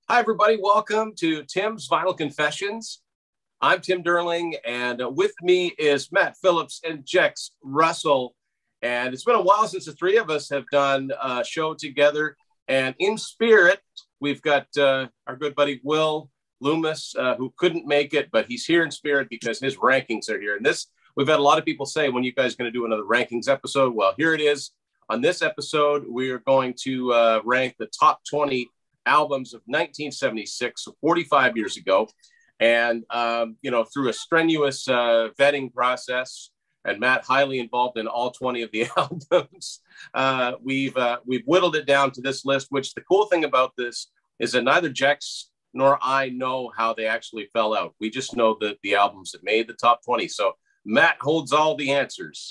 Hi, everybody. Welcome to Tim's Vinyl Confessions. I'm Tim Derling, and with me is Matt Phillips and Jex Russell. And it's been a while since the three of us have done a show together. And in spirit, we've got our good buddy Will Loomis, who couldn't make it, but he's here in spirit because his rankings are here. And we've had a lot of people say, when you guys going to do another rankings episode? Well, here it is. On this episode, we are going to rank the top 20 albums of 1976, so 45 years ago. And, through a strenuous vetting process, and Matt highly involved in all 20 of the albums, we've whittled it down to this list, which the cool thing about this is that neither Jex nor I know how they actually fell out. We just know that the albums that made the top 20. So Matt holds all the answers.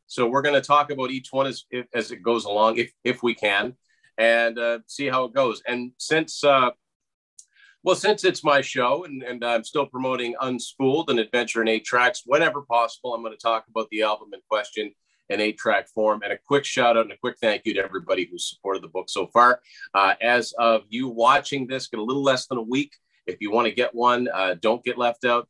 So we're going to talk about each one as it goes along, if we can, and see how it goes. And since it's my show and I'm still promoting Unspooled, an adventure in 8 tracks, whenever possible, I'm going to talk about the album in question in 8-track form. And a quick shout out and a quick thank you to everybody who's supported the book so far. As of you watching this, get a little less than a week. If you want to get one, don't get left out.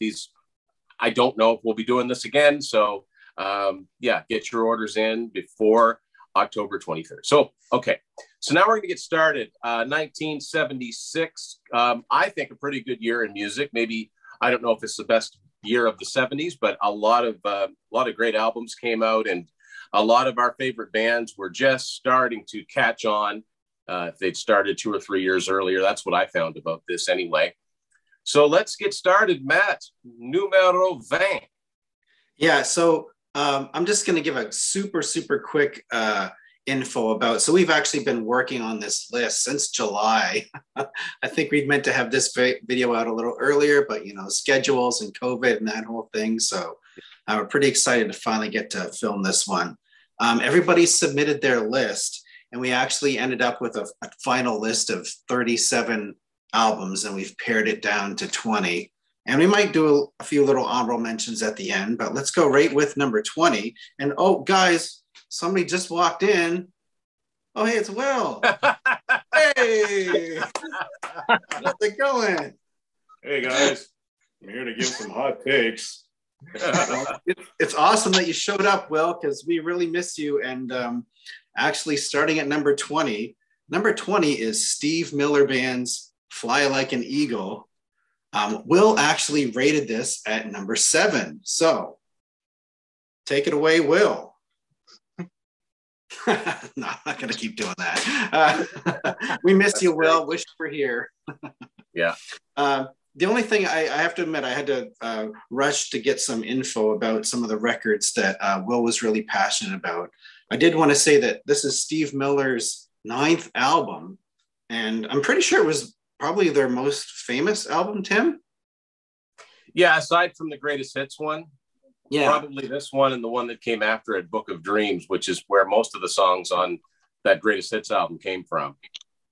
I don't know if we'll be doing this again. So get your orders in before October 23rd. So, okay. So now we're going to get started. 1976, I think a pretty good year in music. Maybe, I don't know if it's the best year of the 70s, but a lot of great albums came out, and a lot of our favorite bands were just starting to catch on. If they'd started 2 or 3 years earlier. That's what I found about this anyway. So let's get started, Matt. Numero 20. Yeah, so I'm just going to give a super quick info about. So we've actually been working on this list since July. I think we meant to have this video out a little earlier, but schedules and COVID and that whole thing. So we're pretty excited to finally get to film this one. Everybody submitted their list, and we actually ended up with a final list of 37 albums, and we've pared it down to 20. And we might do a few little honorable mentions at the end, but let's go right with number 20. And oh, guys, somebody just walked in. Oh, hey, it's Will. Hey, how's it going? Hey, guys. I'm here to give some hot takes. It's awesome that you showed up, Will, because we really miss you. And actually, starting at number 20, number 20 is Steve Miller Band's Fly Like an Eagle. Will actually rated this at number 7. So take it away, Will. No, I'm not going to keep doing that. We miss you, Will. Wish you were here. Yeah. The only thing I have to admit, I had to rush to get some info about some of the records that Will was really passionate about. I did want to say that this is Steve Miller's 9th album, and I'm pretty sure it was probably their most famous album, Tim? Yeah, aside from the greatest hits one, yeah, probably this one and the one that came after it, Book of Dreams, which is where most of the songs on that greatest hits album came from.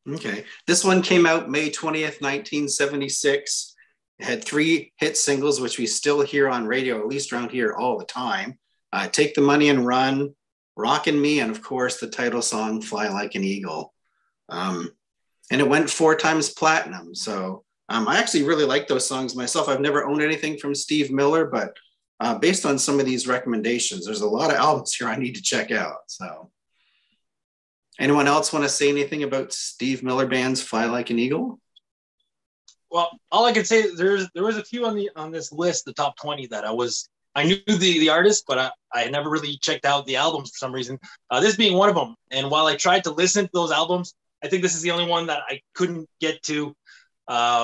Okay. This one came out May 20th, 1976. It had 3 hit singles, which we still hear on radio, at least around here all the time. Take the Money and Run, Rockin' Me, and of course, the title song, Fly Like an Eagle. And it went 4 times platinum. So I actually really like those songs myself. I've never owned anything from Steve Miller, but based on some of these recommendations, there's a lot of albums here I need to check out. So anyone else want to say anything about Steve Miller Band's Fly Like an Eagle? Well, all I can say is there was a few on this list, the top 20, that I knew the artist, but I never really checked out the albums for some reason. This being one of them. And while I tried to listen to those albums, I think this is the only one that I couldn't get to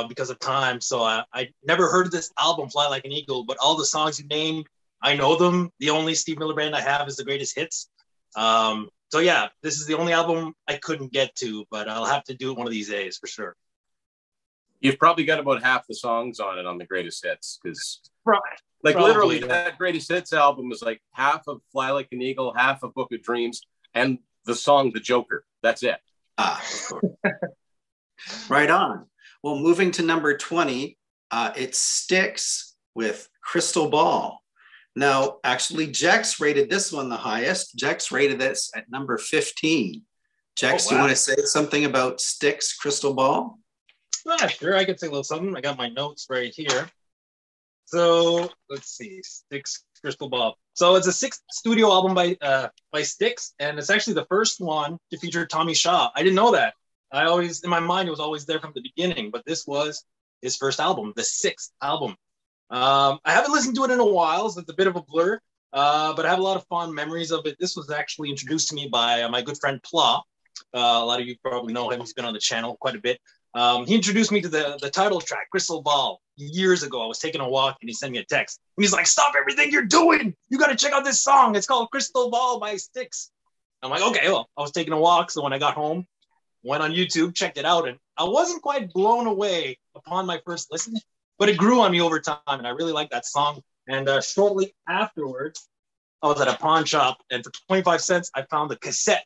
because of time. So I never heard of this album, Fly Like an Eagle, but all the songs you named, I know them. The only Steve Miller Band I have is the greatest hits. So yeah, this is the only album I couldn't get to, but I'll have to do it one of these days for sure. You've probably got about half the songs on it on the greatest hits, because Probably, literally that greatest hits album is like half of Fly Like an Eagle, half of Book of Dreams, and the song The Joker. That's it. Right on. Well, moving to number 20, it Styx with Crystal Ball. Now, actually, Jex rated this one the highest. Jex rated this at number 15. Jex, do you want to say something about Styx, Crystal Ball? Sure, I could say a little something. I got my notes right here. So let's see, Styx Crystal Ball. So it's a sixth studio album by Styx, and it's actually the first one to feature Tommy Shaw. I didn't know that. I always, in my mind, it was always there from the beginning, but this was his first album, the sixth album. I haven't listened to it in a while, so it's a bit of a blur, but I have a lot of fond memories of it. This was actually introduced to me by my good friend Pla. A lot of you probably know him. He's been on the channel quite a bit. He introduced me to the title track, Crystal Ball, years ago. I was taking a walk and he sent me a text. And he's like, stop everything you're doing. You got to check out this song. It's called Crystal Ball by Styx. I'm like, okay, well, I was taking a walk. So when I got home, went on YouTube, checked it out. And I wasn't quite blown away upon my first listen, but it grew on me over time. And I really liked that song. And shortly afterwards, I was at a pawn shop. And for 25 cents, I found the cassette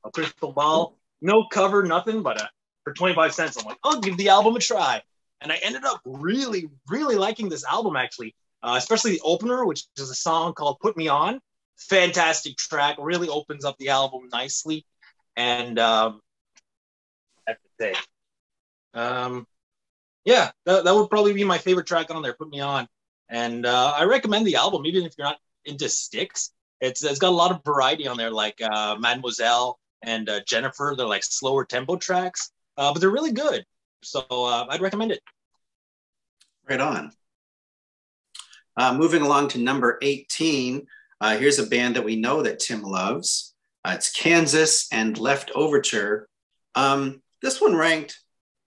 of Crystal Ball. No cover, nothing, but for 25 cents, I'm like, I'll give the album a try. And I ended up really, really liking this album, actually, especially the opener, which is a song called Put Me On. Fantastic track, really opens up the album nicely. And I have to say, yeah, that would probably be my favorite track on there, Put Me On. And I recommend the album, even if you're not into Styx. It's got a lot of variety on there, like Mademoiselle and Jennifer. They're like slower tempo tracks. But they're really good. So I'd recommend it. Right on. Moving along to number 18. Here's a band that we know that Tim loves. It's Kansas and Left Overture. This one ranked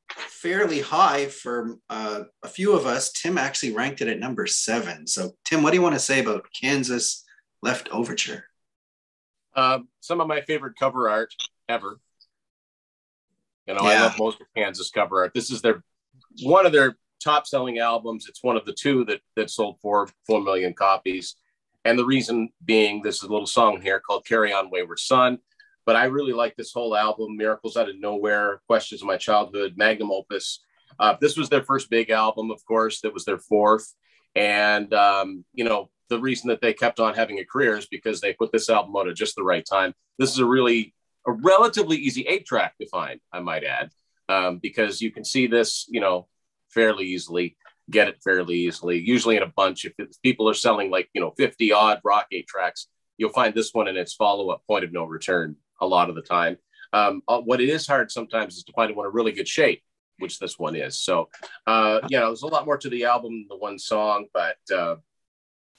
fairly high for a few of us. Tim actually ranked it at number 7. So Tim, what do you want to say about Kansas Left Overture? Some of my favorite cover art ever. I love most of Kansas cover art. This is one of their top-selling albums. It's one of the two that sold 4 million copies. And the reason being, this is a little song here called Carry On Wayward Son. But I really like this whole album, Miracles Out of Nowhere, Questions of My Childhood, Magnum Opus. This was their first big album, of course. That was their fourth. And, the reason that they kept on having a career is because they put this album out at just the right time. This is a relatively easy 8-track to find, I might add, because you can see this, fairly easily, get it fairly easily. Usually in a bunch, if people are selling 50 odd rock 8-tracks, you'll find this one in its follow-up, Point of No Return, a lot of the time. What it is hard sometimes is to find one in really good shape, which this one is. So, there's a lot more to the album than the one song, but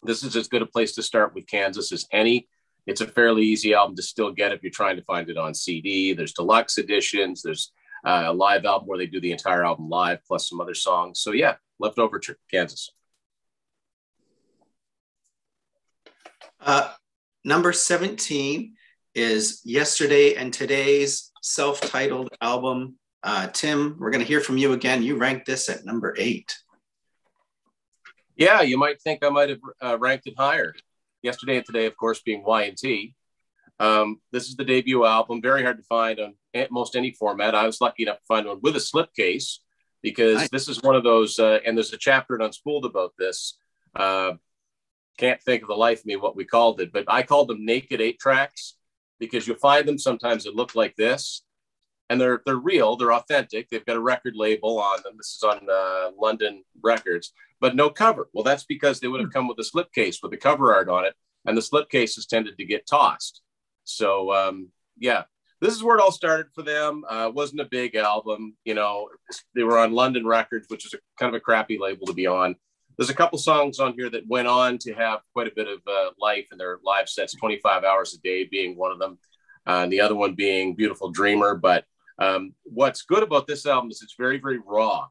this is as good a place to start with Kansas as any. It's a fairly easy album to still get if you're trying to find it on CD. There's deluxe editions. There's a live album where they do the entire album live, plus some other songs. So yeah, Left Overture, Kansas. Number 17 is Yesterday and Today's self-titled album. Tim, we're going to hear from you again. You ranked this at number 8. Yeah, you might think I might have ranked it higher. Yesterday and Today, of course, being Y&T. This is the debut album, very hard to find on most any format. I was lucky enough to find one with a slipcase because This is one of those, and there's a chapter in Unspooled about this. Can't think of the life of me what we called it, but I called them naked 8-tracks because you'll find them sometimes that look like this, and they're real, they're authentic. They've got a record label on them. This is on London Records, but no cover. Well, that's because they would have come with a slipcase with the cover art on it, and the slipcases tended to get tossed. So, this is where it all started for them. It wasn't a big album. They were on London Records, which is kind of a crappy label to be on. There's a couple songs on here that went on to have quite a bit of life in their live sets, 25 Hours a Day being one of them, and the other one being Beautiful Dreamer. But what's good about this album is it's very, very raw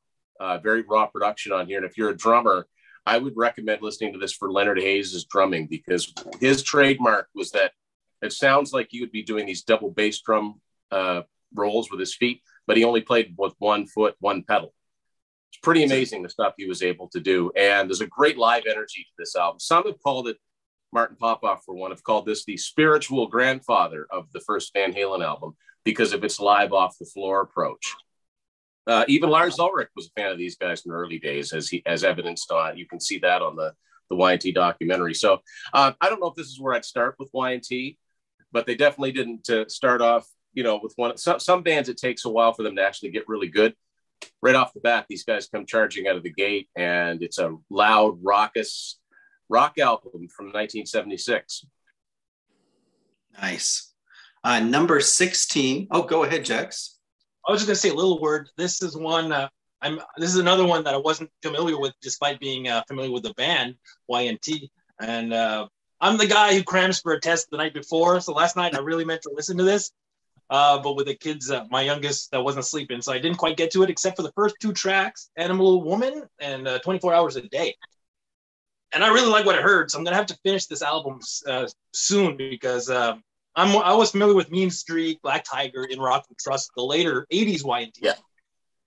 production on here. And if you're a drummer, I would recommend listening to this for Leonard Hayes' drumming, because his trademark was that it sounds like he would be doing these double bass drum rolls with his feet, but he only played with one foot, one pedal. It's pretty amazing the stuff he was able to do. And there's a great live energy to this album. Some have called it, Martin Popoff for one, have called this the spiritual grandfather of the first Van Halen album because of its live off the floor approach. Even Lars Ulrich was a fan of these guys in the early days, as evidenced on, you can see that on the Y&T documentary. So I don't know if this is where I'd start with Y&T, but they definitely didn't start off, with one. Some bands, it takes a while for them to actually get really good. right off the bat, these guys come charging out of the gate, and it's a loud, raucous rock album from 1976. Nice. Number 16. Oh, go ahead, Jex. I was just gonna say a little word. This is one. This is another one that I wasn't familiar with, despite being familiar with the band YNT. And I'm the guy who crams for a test the night before. So last night I really meant to listen to this, but with the kids, my youngest wasn't sleeping, so I didn't quite get to it, except for the first 2 tracks, "Animal Woman" and "24 Hours a Day." And I really like what I heard, so I'm gonna have to finish this album soon, because I was familiar with Mean Streak, Black Tiger, In Rock We Trust, the later '80s YNT. Yeah.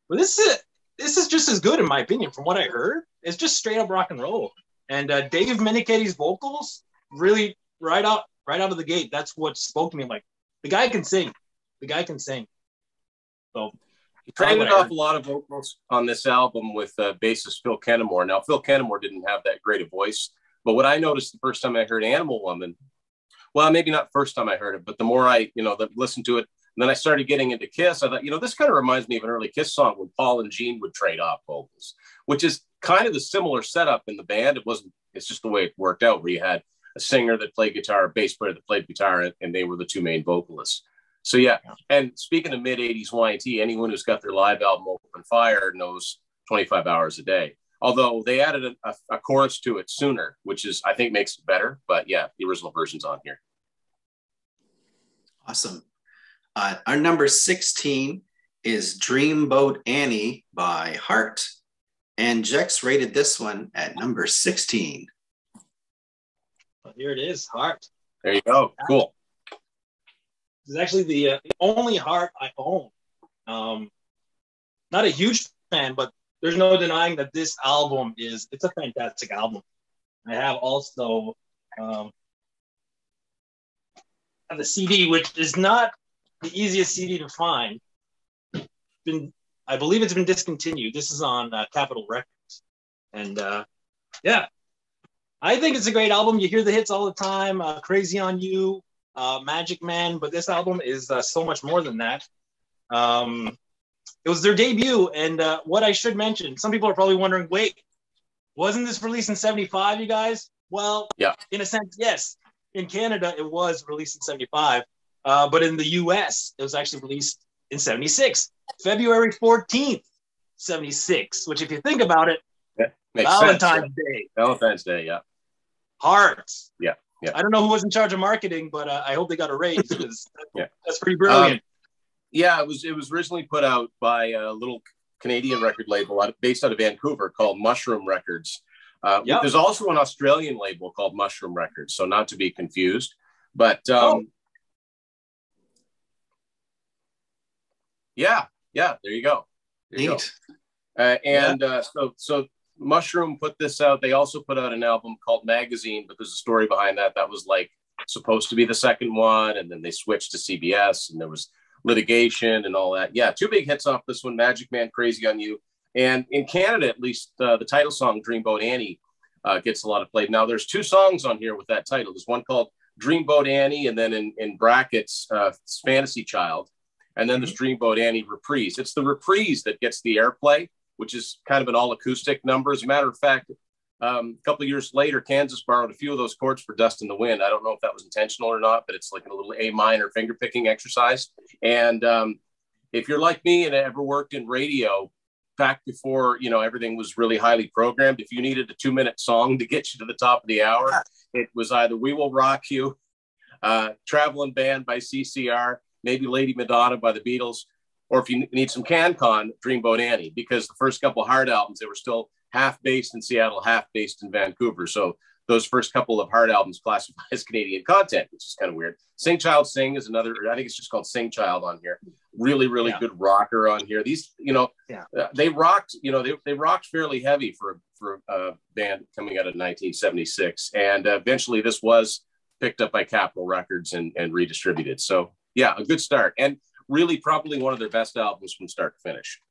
But this is just as good, in my opinion, from what I heard. It's just straight up rock and roll. And Dave Meniketti's vocals, really right out of the gate, that's what spoke to me. I'm like, the guy can sing. So he traded off a lot of vocals on this album with bassist Phil Kennemore. Now, Phil Kennemore didn't have that great a voice, but what I noticed the first time I heard "Animal Woman," well, maybe not first time I heard it, but the more I, listened to it, and then I started getting into Kiss, I thought, this kind of reminds me of an early Kiss song when Paul and Gene would trade off vocals, which is kind of the similar setup in the band. It's just the way it worked out, where you had a singer that played guitar, a bass player that played guitar, and they were the 2 main vocalists. So, yeah. And speaking of mid-'80s YNT, anyone who's got their live album Open Fire knows 25 Hours a Day. Although they added a chorus to it sooner, which I think makes it better. But yeah, the original version's on here. Awesome. Our number 16 is Dreamboat Annie by Heart. And Jex rated this one at number 16. Well, here it is, Heart. There you go. Cool. This is actually the only Heart I own. Not a huge fan, but there's no denying that this album it's a fantastic album. I have also the CD, which is not the easiest CD to find. I believe it's been discontinued. This is on Capitol Records. And yeah, I think it's a great album. You hear the hits all the time. Crazy on You, Magic Man, but this album is so much more than that. It was their debut, and what I should mention, some people are probably wondering, wait, wasn't this released in 75, you guys? Well, yeah, in a sense, yes. In Canada, it was released in 75, but in the US, it was actually released in 76, February 14th, 76, which if you think about it, Valentine's Day. Valentine's Day, yeah. Hearts. Yeah. I don't know who was in charge of marketing, but I hope they got a raise, because that's pretty brilliant. Yeah, it was originally put out by a little Canadian record label based out of Vancouver called Mushroom Records. There's also an Australian label called Mushroom Records, so not to be confused. But yeah, there you go. Neat. So Mushroom put this out. They also put out an album called Magazine, but there's a story behind that. That was like supposed to be the second one, and then they switched to CBS, and there was litigation and all that. Yeah, 2 big hits off this one, Magic Man, Crazy on You. And in Canada, at least, the title song, Dreamboat Annie, gets a lot of play. Now, there's 2 songs on here with that title. There's one called Dreamboat Annie, and then in brackets, Fantasy Child. And then there's Dreamboat Annie Reprise. It's the reprise that gets the airplay, which is kind of an all-acoustic number. As a matter of fact, a couple of years later, Kansas borrowed a few of those chords for Dust in the Wind. I don't know if that was intentional or not, but it's like a little A minor finger picking exercise. And if you're like me and ever worked in radio back before, everything was really highly programmed, if you needed a 2-minute song to get you to the top of the hour, it was either We Will Rock You, Traveling Band by CCR, maybe Lady Madonna by the Beatles, or if you need some CanCon, Dreamboat Annie, because the first couple of Heart albums, they were still half based in Seattle, half based in Vancouver. So those first couple of Heart albums classify as Canadian content, which is kind of weird. Sing Child Sing is another, I think it's just called Sing Child on here. Really, really good rocker on here. These, they rocked, they rocked fairly heavy for a band coming out of 1976. And eventually this was picked up by Capitol Records and redistributed. So yeah, a good start. And really probably one of their best albums from start to finish.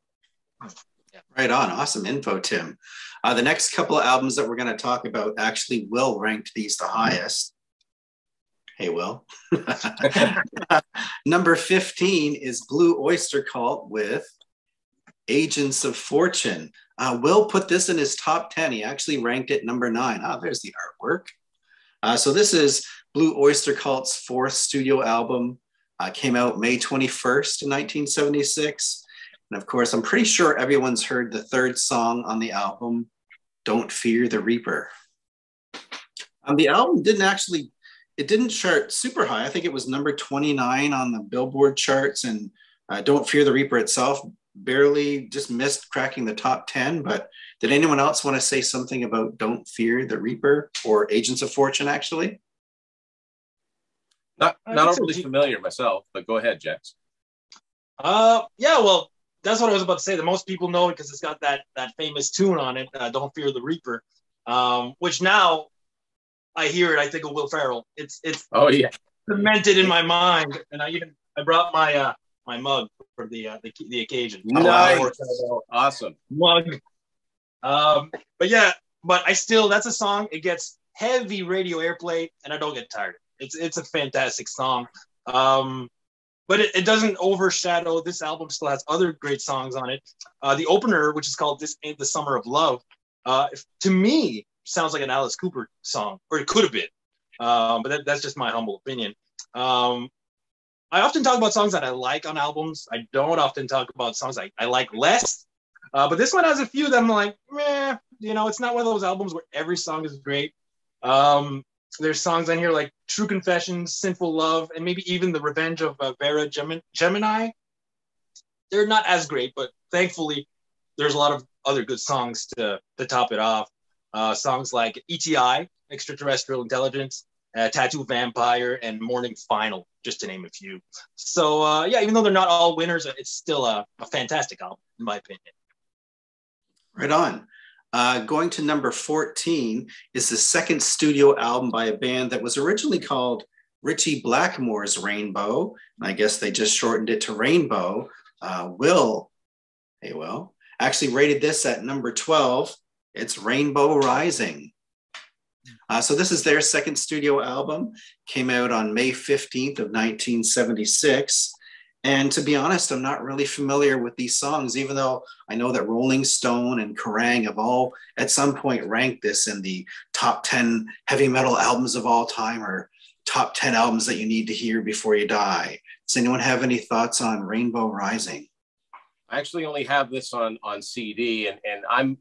Right on. Awesome info, Tim. The next couple of albums that we're going to talk about, actually Will ranked these the highest. Hey, Will. Number 15 is Blue Oyster Cult with Agents of Fortune. Will put this in his top 10. He actually ranked it number 9. Oh, there's the artwork. So this is Blue Oyster Cult's 4th studio album. Came out May 21st in 1976. And of course, I'm pretty sure everyone's heard the 3rd song on the album, Don't Fear the Reaper. The album didn't chart super high. I think it was number 29 on the Billboard charts, and Don't Fear the Reaper itself barely just missed cracking the top 10. But did anyone else want to say something about Don't Fear the Reaper or Agents of Fortune, actually? Not overly familiar myself, but go ahead, Jax. Yeah, well, that's what I was about to say. The most people know it because it's got that famous tune on it, Don't Fear the Reaper, which now I hear it, I think of Will Ferrell. It's oh yeah, cemented in my mind, and I brought my my mug for the occasion. Nice. Awesome mug. But that's a song. It gets heavy radio airplay, and I don't get tired. It's a fantastic song. But it doesn't overshadow. This album still has other great songs on it. The opener, which is called This Ain't the Summer of Love, to me, sounds like an Alice Cooper song, or it could have been. But that's just my humble opinion. I often talk about songs that I like on albums. I don't often talk about songs I like less. But this one has a few that I'm like, meh, it's not one of those albums where every song is great. There's songs on here like True Confessions, Sinful Love, and maybe even The Revenge of Vera Gemini. They're not as great, but thankfully there's a lot of other good songs to top it off. Songs like ETI, Extraterrestrial Intelligence, Tattoo Vampire, and Morning Final, just to name a few. So even though they're not all winners, it's still a fantastic album, in my opinion. Right on. Going to number 14 is the 2nd studio album by a band that was originally called Ritchie Blackmore's Rainbow. And I guess they just shortened it to Rainbow. Will actually rated this at number 12. It's Rainbow Rising. So this is their 2nd studio album. Came out on May 15th of 1976. And to be honest, I'm not really familiar with these songs, even though I know that Rolling Stone and Kerrang have all at some point ranked this in the top 10 heavy metal albums of all time, or top 10 albums that you need to hear before you die. Does anyone have any thoughts on Rainbow Rising? I actually only have this on CD, and I'm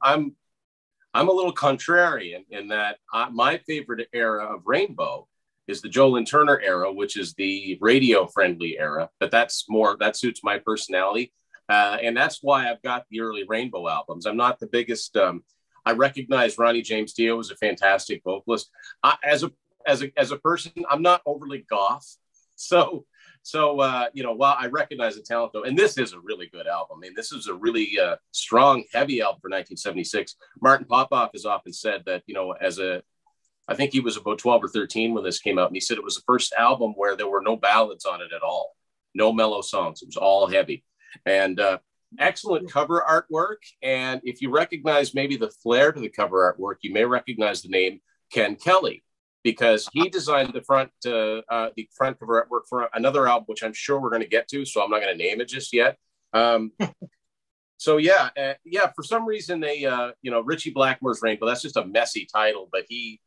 a little contrarian in that my favorite era of Rainbow is the Joe Lynn Turner era, which is the radio-friendly era, but that suits my personality. And that's why I've got the early Rainbow albums. I'm not the biggest, I recognize Ronnie James Dio as a fantastic vocalist. As a person, I'm not overly goth. So while I recognize the talent though, and this is a really good album. I mean, this is a really strong, heavy album for 1976. Martin Popoff has often said that, I think he was about 12 or 13 when this came out. And he said it was the first album where there were no ballads on it at all. No mellow songs. It was all heavy. And excellent cover artwork. And if you recognize maybe the flair to the cover artwork, you may recognize the name Ken Kelly, because he designed the front cover artwork for another album, which I'm sure we're going to get to. So I'm not going to name it just yet. For some reason they, Ritchie Blackmore's Rainbow, that's just a messy title, but he,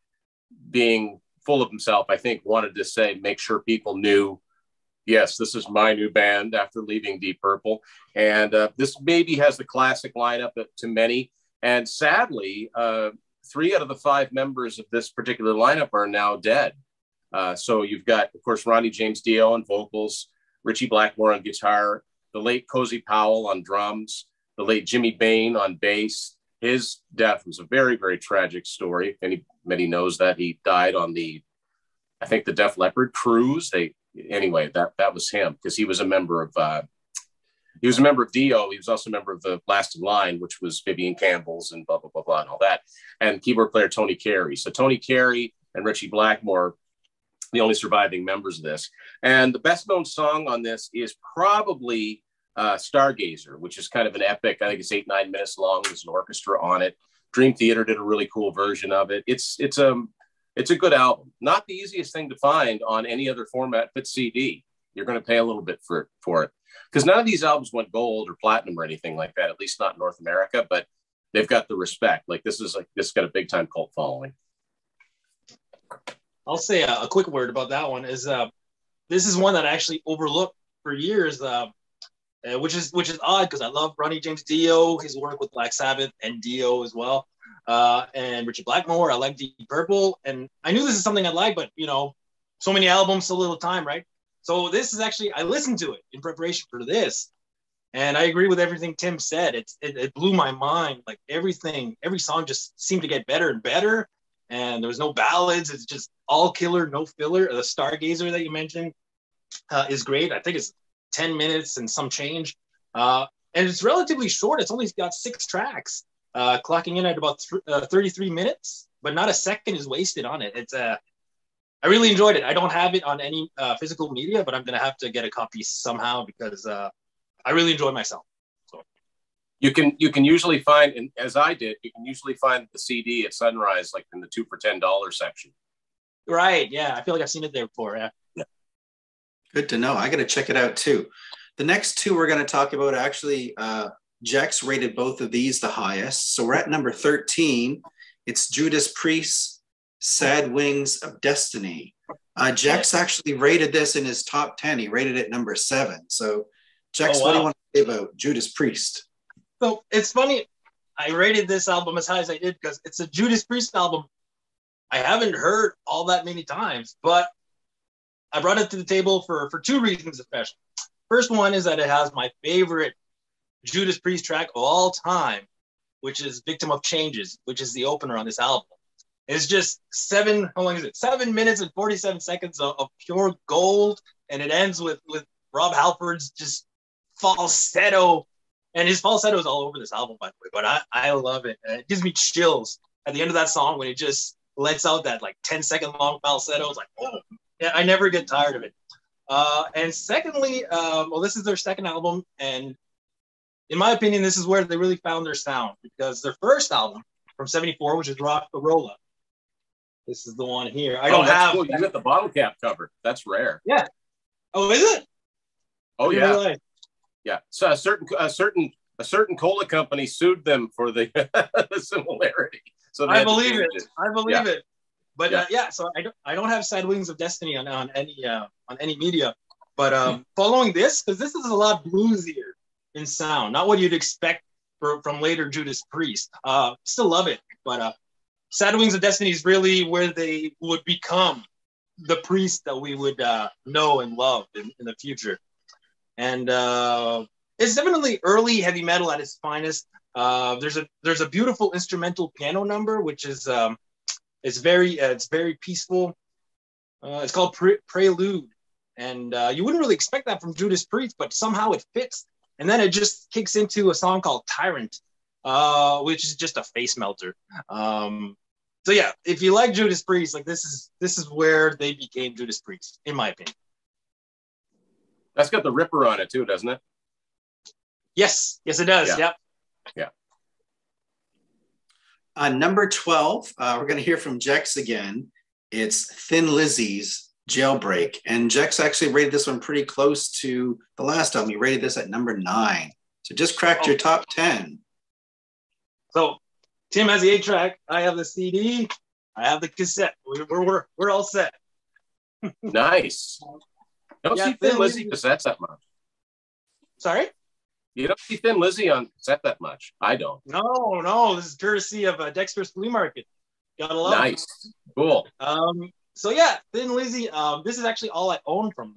being full of himself, I think wanted to make sure people knew, yes, this is my new band after leaving Deep Purple. And this maybe has the classic lineup to many. And sadly, 3 out of the 5 members of this particular lineup are now dead. So you've got, of course, Ronnie James Dio on vocals, Ritchie Blackmore on guitar, the late Cozy Powell on drums, the late Jimmy Bain on bass. His death was a very, very tragic story. Anybody knows that he died on the Def Leppard cruise. That was him, because he was a member of Dio. He was also a member of the Last in Line, which was Vivian Campbell's and blah, blah, blah, blah, and all that. And keyboard player Tony Carey. So Tony Carey and Ritchie Blackmore, the only surviving members of this. And the best known song on this is probably Stargazer, which is kind of an epic. I think it's 8-9 minutes long. There's an orchestra on it. Dream Theater did a really cool version of it. It's a good album. Not the easiest thing to find on any other format but CD. You're going to pay a little bit for it, because none of these albums went gold or platinum or anything like that. At least not in North America, but they've got the respect. Like this got a big time cult following. I'll say a quick word about that one is this is one that I actually overlooked for years, which is odd because I love Ronnie James Dio, his work with Black Sabbath and Dio as well, and Richard Blackmore. I like Deep Purple, and I knew this is something I'd like, but so many albums, so little time, right? So this is actually, I listened to it in preparation for this, and I agree with everything Tim said. It blew my mind. Like every song just seemed to get better and better. And there was no ballads. It's just all killer, no filler. The Stargazer that you mentioned is great. I think it's 10 minutes and some change. And it's relatively short. It's only got 6 tracks, clocking in at about 33 minutes, but not a second is wasted on it. It's I really enjoyed it. I don't have it on any physical media, but I'm going to have to get a copy somehow because I really enjoyed myself. So. You can usually find, and as I did, you can usually find the CD at Sunrise, like in the 2 for $10 section. Right. Yeah. I feel like I've seen it there before. Yeah. Good to know. I got to check it out too. The next 2 we're going to talk about, actually, Jex rated both of these the highest. So we're at number 13. It's Judas Priest, Sad Wings of Destiny. Jex actually rated this in his top 10. He rated it number 7. So Jex, what do you want to say about Judas Priest? So it's funny, I rated this album as high as I did because it's a Judas Priest album I haven't heard all that many times, but I brought it to the table for 2 reasons especially. First one is that it has my favorite Judas Priest track of all time, which is Victim of Changes, which is the opener on this album. It's just 7 minutes and 47 seconds of pure gold, and it ends with Rob Halford's just falsetto. And his falsetto is all over this album, by the way, but I love it. It gives me chills at the end of that song when it just lets out that like 10-second long falsetto. It's like, oh, yeah, I never get tired of it. And secondly, this is their second album. And in my opinion, this is where they really found their sound, because their first album from 74, which is Rock the Rolla. This is the one here. I don't have. Cool. You got the bottle cap cover. That's rare. Yeah. Oh, is it? Oh, yeah. Yeah, so a certain cola company sued them for the, the similarity. So I believe it. But so I don't have Sad Wings of Destiny on any media. But following this, because this is a lot bluesier in sound, not what you'd expect from later Judas Priest. Still love it, but Sad Wings of Destiny is really where they would become the Priest that we would know and love in the future. And it's definitely early heavy metal at its finest. There's a beautiful instrumental piano number, which is it's very peaceful. It's called Prelude, and you wouldn't really expect that from Judas Priest, but somehow it fits. And then it just kicks into a song called Tyrant, which is just a face melter. So yeah, if you like Judas Priest, like this is where they became Judas Priest, in my opinion. That's got the Ripper on it too, doesn't it? Yes, it does. Yeah. Yep. Yeah. Number 12, we're going to hear from Jex again. It's Thin Lizzy's Jailbreak. And Jex actually rated this one pretty close to the last album. He rated this at number 9. So just cracked your top 10. So Tim has the 8-track. I have the CD. I have the cassette. We're all set. Nice. Don't see Thin Lizzy cassettes that much. Sorry? You don't see Thin Lizzy on cassette that much. I don't. No. This is courtesy of Dexter's Flea Market. Gotta love it. Nice. Cool. So yeah, Thin Lizzy. This is actually all I own from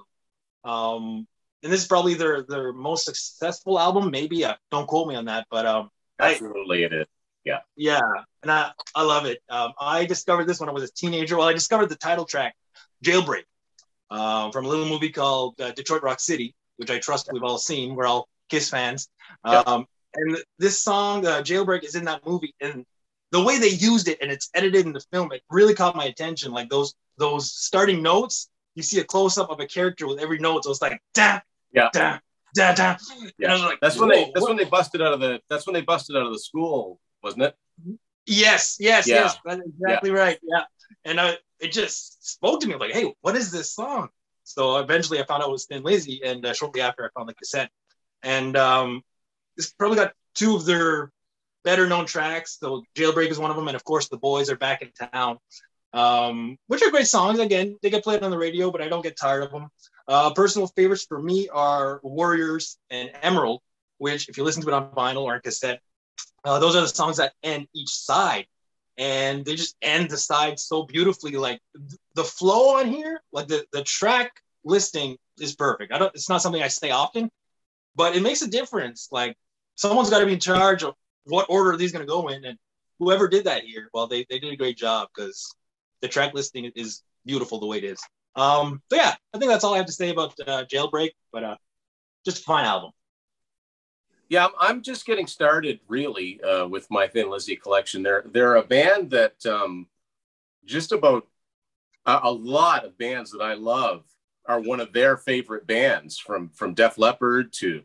them. And this is probably their most successful album. Maybe. Don't quote me on that, but absolutely it is. Yeah. Yeah, and I love it. I discovered this when I was a teenager. Well, I discovered the title track, Jailbreak, from a little movie called Detroit Rock City, which I trust we've all seen. We're all Kiss fans. Yep. And this song, Jailbreak, is in that movie. And the way they used it, and it's edited in the film, it really caught my attention. Like those starting notes, you see a close-up of a character with every note. So it's like, da, yeah. da, da, da. Yeah. And I was like, that's when they busted out of the school, wasn't it? Yes. That's exactly right. Yeah. And it just spoke to me. I'm like, hey, what is this song? So eventually I found out it was Thin Lizzy, and shortly after I found the cassette. And it's probably got two of their better known tracks. So Jailbreak is one of them, and of course The Boys Are Back in Town, which are great songs. Again, they get played on the radio, but I don't get tired of them. Personal favorites for me are Warriors and Emerald, which if you listen to it on vinyl or on cassette, those are the songs that end each side. And they just end the side so beautifully. Like the flow on here, like the track listing is perfect. It's not something I say often, but it makes a difference. Like someone's got to be in charge of what order are these going to go in, and whoever did that here, well, they did a great job, because the track listing is beautiful the way it is. So yeah, I think that's all I have to say about Jailbreak, but just a fine album. Yeah, I'm just getting started really with my Thin Lizzy collection. They're a band that just about a lot of bands that I love are one of their favorite bands, from Def Leppard to,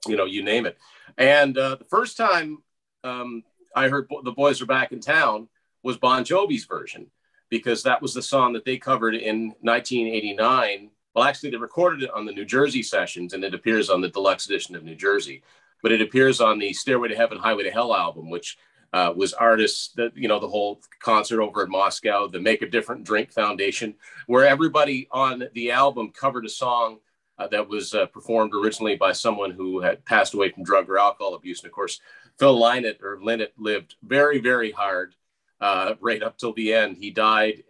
you name it. And the first time I heard The Boys Are Back in Town was Bon Jovi's version, because that was the song that they covered in 1989. Well, actually, they recorded it on the New Jersey sessions, and it appears on the deluxe edition of New Jersey. But it appears on the Stairway to Heaven, Highway to Hell album, which was artists that, the whole concert over in Moscow, the Make a Different Drink Foundation, where everybody on the album covered a song that was performed originally by someone who had passed away from drug or alcohol abuse. And of course, Phil Lynott lived very, very hard right up till the end. He died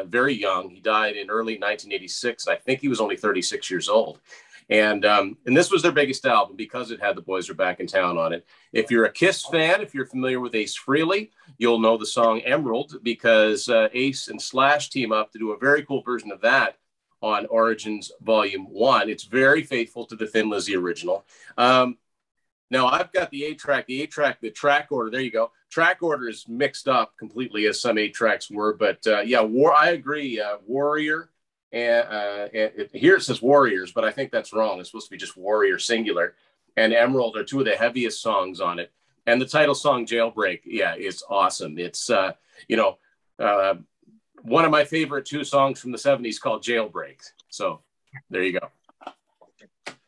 very young. He died in early 1986. I think he was only 36 years old. And this was their biggest album because it had The Boys Are Back in Town on it. If you're a Kiss fan, if you're familiar with Ace Frehley, you'll know the song Emerald, because Ace and Slash team up to do a very cool version of that on Origins Volume 1. It's very faithful to the Thin Lizzy original. Now, I've got the 8-track. The 8-track, the track order, there you go. Track order is mixed up completely, as some 8-tracks were. But yeah, I agree. Warrior. And here it says Warriors, but I think that's wrong. It's supposed to be just Warrior singular. And Emerald are two of the heaviest songs on it. And the title song Jailbreak, yeah, it's awesome. It's one of my favorite two songs from the 70s called Jailbreak. So there you go.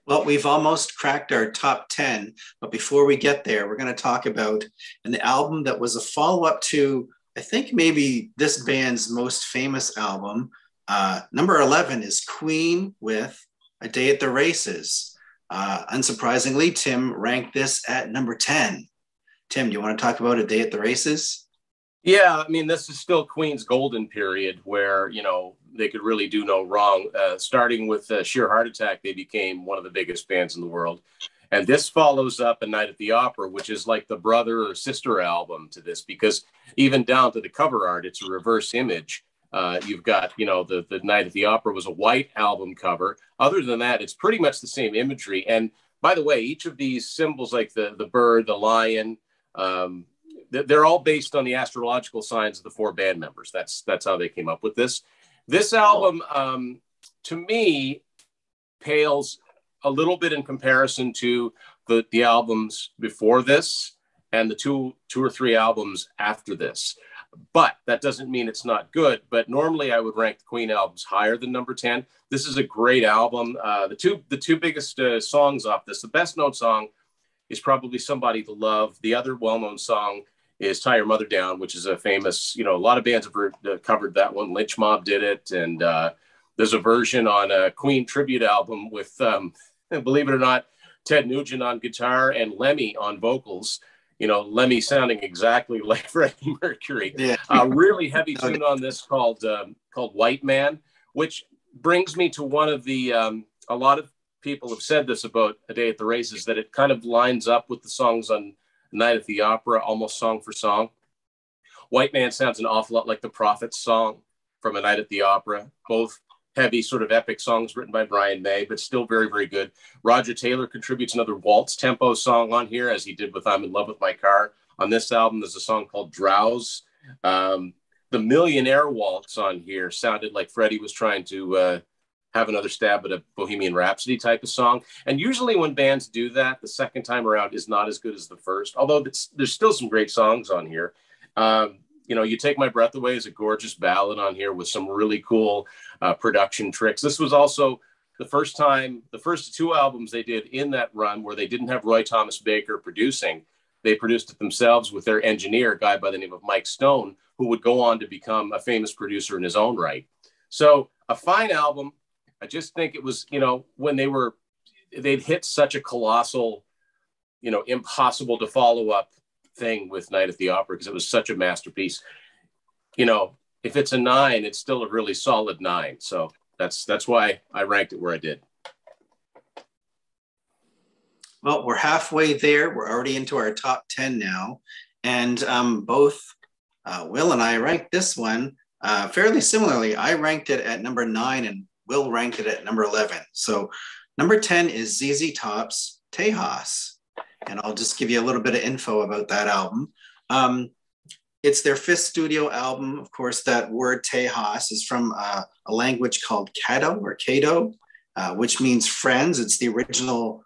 Well, we've almost cracked our top 10, but before we get there, we're going to talk about an album that was a follow-up to, I think, maybe this band's most famous album. Number 11 is Queen with A Day at the Races. Unsurprisingly, Tim ranked this at number 10. Tim, do you want to talk about A Day at the Races? Yeah, I mean, this is still Queen's golden period where, they could really do no wrong. Starting with Sheer Heart Attack, they became one of the biggest bands in the world. And this follows up A Night at the Opera, which is like the brother or sister album to this, because even down to the cover art, it's a reverse image. You've got, the Night at the Opera was a white album cover. Other than that, it's pretty much the same imagery. And by the way, each of these symbols, like the bird, the lion, they're all based on the astrological signs of the four band members. That's how they came up with this. This album, to me, pales a little bit in comparison to the albums before this and the two or three albums after this. But that doesn't mean it's not good. But normally I would rank the Queen albums higher than number 10. This is a great album. The two biggest songs off this, the best known song is probably Somebody to Love. The other well-known song is Tie Your Mother Down, which is a famous, a lot of bands have covered that one. Lynch Mob did it. And there's a version on a Queen tribute album with, believe it or not, Ted Nugent on guitar and Lemmy on vocals. Lemmy sounding exactly like Freddie Mercury. Yeah. A really heavy tune on this called White Man, which brings me to one of the, a lot of people have said this about A Day at the Races, that it kind of lines up with the songs on Night at the Opera, almost song for song. White Man sounds an awful lot like the Prophets song from A Night at the Opera, both heavy sort of epic songs written by Brian May, but still very, very good. Roger Taylor contributes another waltz tempo song on here, as he did with I'm in Love with My Car. On this album, there's a song called Drowse. The Millionaire Waltz on here sounded like Freddie was trying to have another stab at a Bohemian Rhapsody type of song. And usually when bands do that, the second time around is not as good as the first, although there's still some great songs on here. You Take My Breath Away is a gorgeous ballad on here with some really cool production tricks. This was also the first two albums they did in that run where they didn't have Roy Thomas Baker producing. They produced it themselves with their engineer, a guy by the name of Mike Stone, who would go on to become a famous producer in his own right. So a fine album. I just think it was, when they'd hit such a colossal, impossible to follow up thing with Night at the Opera, because it was such a masterpiece. If it's a 9, it's still a really solid 9. So that's why I ranked it where I did. Well, we're halfway there. We're already into our top 10 now. And both Will and I ranked this one fairly similarly. I ranked it at number 9 and Will ranked it at number 11. So number 10 is ZZ Top's Tejas. And I'll just give you a little bit of info about that album. It's their 5th studio album. Of course, that word Tejas is from a language called Caddo, which means friends. It's the original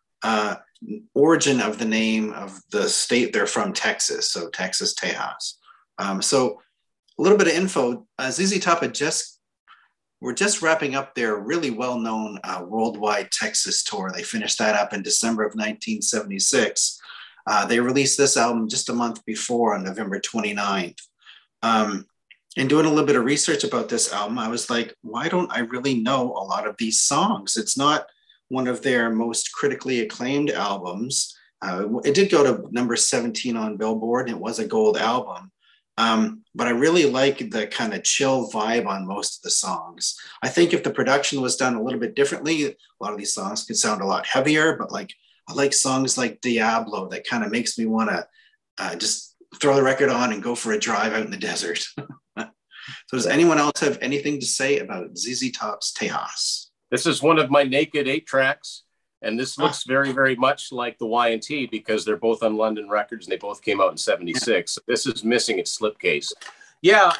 origin of the name of the state they're from, Texas. So Texas Tejas. So a little bit of info. ZZ Top were just wrapping up their really well-known worldwide Texas tour. They finished that up in December of 1976. They released this album just a month before on November 29th. In doing a little bit of research about this album, I was like, why don't I really know a lot of these songs? It's not one of their most critically acclaimed albums. It did go to number 17 on Billboard, and it was a gold album. But I really like the kind of chill vibe on most of the songs. I think if the production was done a little bit differently, a lot of these songs could sound a lot heavier, but I like songs like Diablo that kind of makes me want to just throw the record on and go for a drive out in the desert. So does anyone else have anything to say about ZZ Top's Tejas? This is one of my naked 8 tracks. And this looks very, very much like the Y&T because they're both on London Records and they both came out in 76. So this is missing its slipcase. Yeah,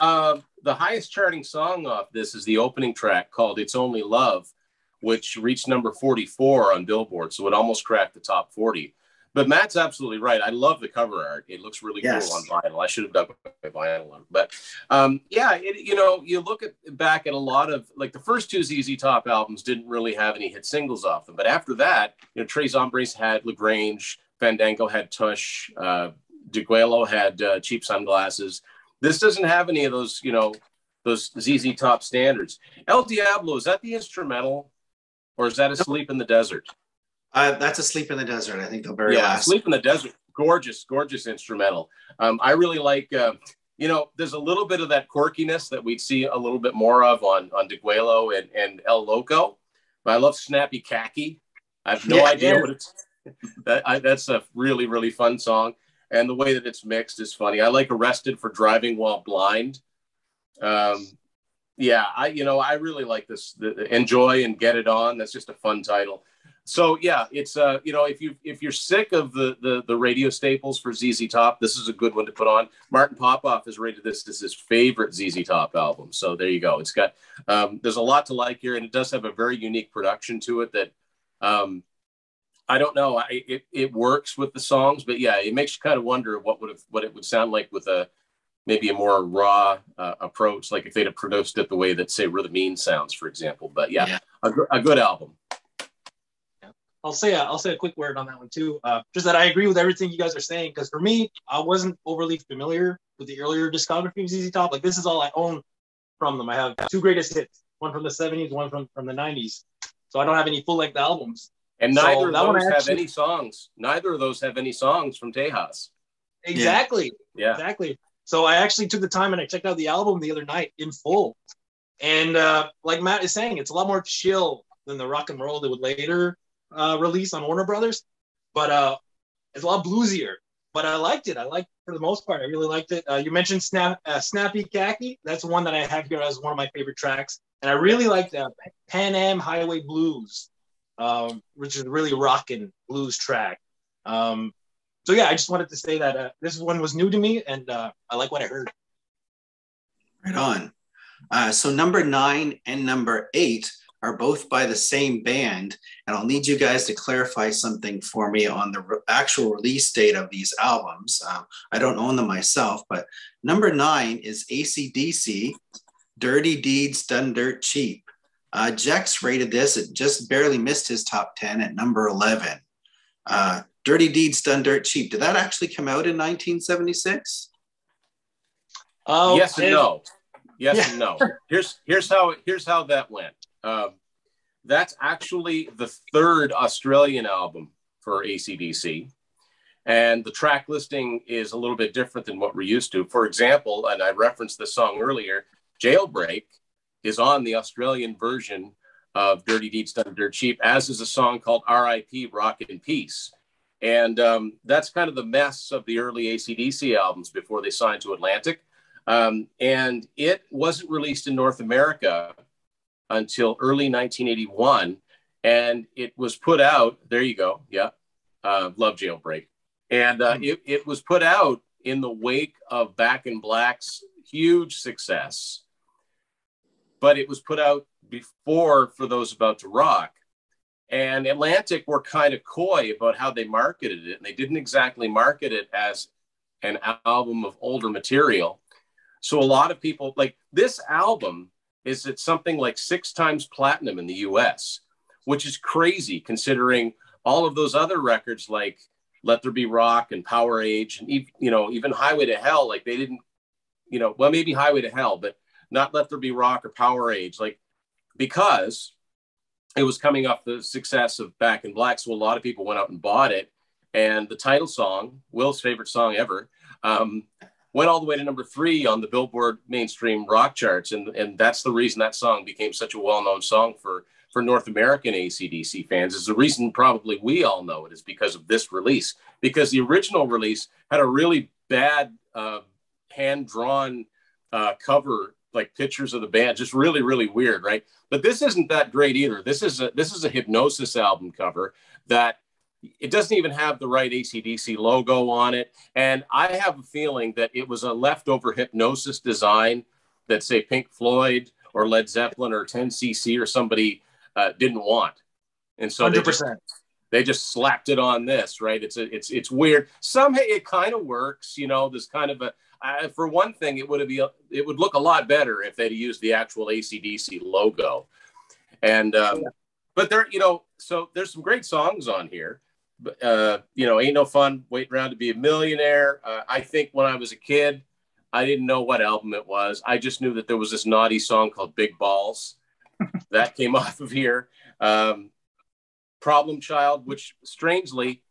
the highest charting song off this is the opening track called It's Only Love, which reached number 44 on Billboard. So it almost cracked the top 40. But Matt's absolutely right. I love the cover art. It looks really cool on vinyl. I should have done my vinyl one. But you look back at a lot of, like, the first 2 ZZ Top albums didn't really have any hit singles off them. But after that, Tres Hombres had LaGrange, Fandango had Tush, DeGuelo had Cheap Sunglasses. This doesn't have any of those, those ZZ Top standards. El Diablo, is that the instrumental or is that Asleep in the Desert? That's Asleep in the Desert. I think the very last. Asleep in the Desert. Gorgeous, gorgeous instrumental. I really like, there's a little bit of that quirkiness that we'd see a little bit more of on DeGuelo and El Loco. But I love Snappy Khaki. I have no idea what it's. That's a really, really fun song. And the way that it's mixed is funny. I like Arrested for Driving While Blind. I really like this. Enjoy and Get It On. That's just a fun title. So yeah, it's if you're sick of the radio staples for ZZ Top, this is a good one to put on. Martin Popoff has rated this as his favorite ZZ Top album. So there you go. It's got there's a lot to like here, and it does have a very unique production to it that I don't know. It works with the songs, but yeah, it makes you kind of wonder what it would sound like with maybe a more raw approach, like if they'd have produced it the way that, say, Rhythm Mean sounds, for example. But yeah. A good album. I'll say a quick word on that one too. Just that I agree with everything you guys are saying, because for me, I wasn't overly familiar with the earlier discography of ZZ Top. Like, this is all I own from them. I have 2 greatest hits, one from the 70s, one from the 90s. So I don't have any full-length albums. And neither of those have any songs. Neither of those have any songs from Tejas. Exactly. Yeah. Exactly. So I actually took the time and I checked out the album the other night in full. And like Matt is saying, it's a lot more chill than the rock and roll that would later release on Warner Brothers, but it's a lot bluesier. But I liked it. For the most part, I really liked it. You mentioned Snappy Khaki. That's one that I have here as one of my favorite tracks. And I really liked Pan Am Highway Blues, which is a really rockin' blues track. So yeah, I just wanted to say that this one was new to me, and I like what I heard. Right on. So number 9 and number 8 are both by the same band. And I'll need you guys to clarify something for me on the actual release date of these albums. I don't own them myself, but number 9 is AC/DC, Dirty Deeds Done Dirt Cheap. Jex rated this, it just barely missed his top 10 at number 11. Dirty Deeds Done Dirt Cheap. Did that actually come out in 1976? Yes and no. Yes and no. Here's how that went. That's actually the 3rd Australian album for AC/DC. And the track listing is a little bit different than what we're used to. For example, and I referenced this song earlier, Jailbreak is on the Australian version of Dirty Deeds Done Dirt Cheap, as is a song called R.I.P. Rock in Peace. And that's kind of the mess of the early AC/DC albums before they signed to Atlantic. And it wasn't released in North America until early 1981. And it was put out, there you go, yeah, love Jailbreak. And it was put out in the wake of Back in Black's huge success. But it was put out before For Those About to Rock. And Atlantic were kind of coy about how they marketed it. And they didn't exactly market it as an album of older material. So a lot of people, like, this album is at something like 6 times platinum in the US, which is crazy considering all of those other records like Let There Be Rock and Power Age and, even Highway to Hell. Like, they didn't, well, maybe Highway to Hell, but not Let There Be Rock or Power Age, like, because it was coming off the success of Back in Black. So a lot of people went out and bought it. And the title song, Will's favorite song ever, went all the way to number 3 on the Billboard mainstream rock charts. And that's the reason that song became such a well-known song for North American AC/DC fans. Is the reason probably we all know it is because of this release, because the original release had a really bad hand-drawn cover, like pictures of the band, just really, really weird, right? But this isn't that great either. This is a Hypnosis album cover that it doesn't even have the right AC/DC logo on it. And I have a feeling that it was a leftover Hypnosis design that, say, Pink Floyd or Led Zeppelin or 10cc or somebody didn't want. And so 100%. they just slapped it on this, right? It's weird. Somehow it kind of works, there's kind of for one thing, it would look a lot better if they'd used the actual AC/DC logo. And, but there, so there's some great songs on here, but, Ain't No Fun Waiting Around to Be a Millionaire. I think when I was a kid, I didn't know what album it was. I just knew that there was this naughty song called Big Balls that came off of here. Problem Child, which strangely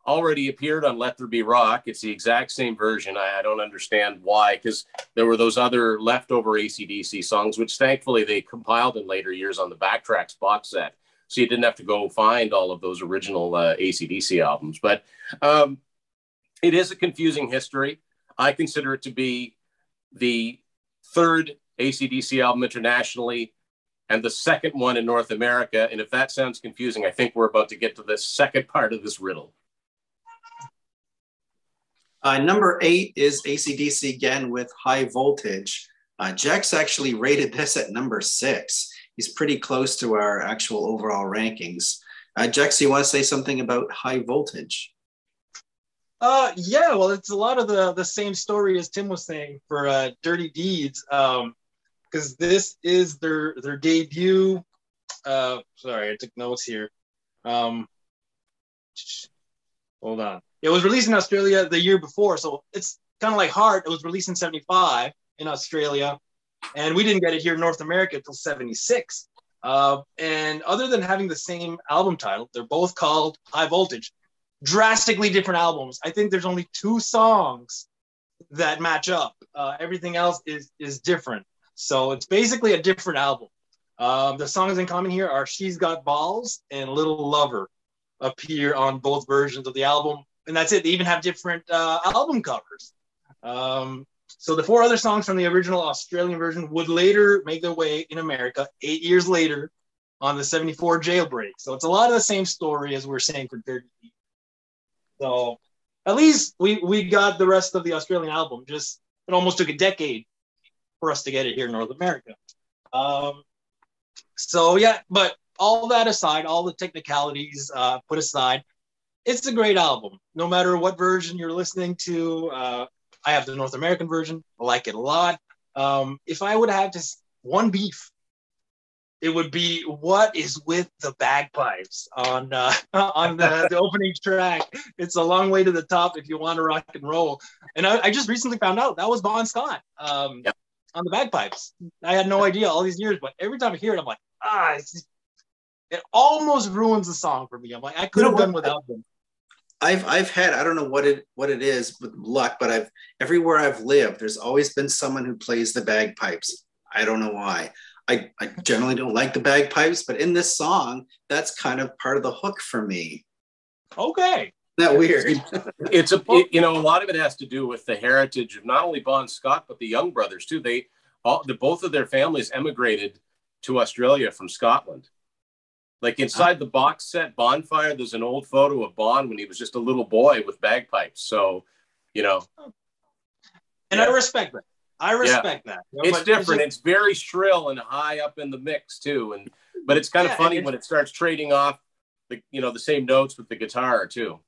already appeared on Let There Be Rock. It's the exact same version. I don't understand why, because there were those other leftover AC/DC songs, which thankfully they compiled in later years on the Backtracks box set. So you didn't have to go find all of those original AC/DC albums. But it is a confusing history. I consider it to be the 3rd AC/DC album internationally and the 2nd one in North America. And if that sounds confusing, I think we're about to get to the second part of this riddle. Number 8 is AC/DC again with High Voltage. Jex actually rated this at number 6. He's pretty close to our actual overall rankings. Jex, you want to say something about High Voltage? Yeah, well, it's a lot of the same story as Tim was saying for Dirty Deeds, because this is their debut. Sorry, I took notes here. Hold on. It was released in Australia the year before, so it's kind of like Heart. It was released in 75 in Australia, and we didn't get it here in North America until 76. And other than having the same album title, they're both called High Voltage. Drastically different albums. I think there's only 2 songs that match up. Everything else is different. So it's basically a different album. The songs in common here are She's Got Balls and Little Lover appear on both versions of the album. And that's it. They even have different album covers. So the 4 other songs from the original Australian version would later make their way in America 8 years later on the 74 Jailbreak. So it's a lot of the same story as we're saying for Dirty Deeds. So at least we got the rest of the Australian album. Just it almost took a decade for us to get it here in North America. So yeah, but all that aside, all the technicalities put aside, it's a great album. No matter what version you're listening to, I have the North American version. I like it a lot. If I would have just one beef, it would be what is with the bagpipes on on the opening track. It's a long way to the top if you want to rock and roll. And I just recently found out that was Bon Scott on the bagpipes. I had no idea all these years, but every time I hear it, I'm like, it almost ruins the song for me. I'm like, I could have done without them. I've had, I don't know what it is with luck, but everywhere I've lived, there's always been someone who plays the bagpipes. I don't know why. I generally don't like the bagpipes, but in this song, that's kind of part of the hook for me. Okay. Isn't that weird? A lot of it has to do with the heritage of not only Bon Scott, but the Young brothers too. Both of their families emigrated to Australia from Scotland. Like inside the box set Bonfire, there's an old photo of Bon when he was just a little boy with bagpipes. So, And I respect that. That. It's different. It's very shrill and high up in the mix too. But it's kind of funny when it starts trading off the same notes with the guitar too.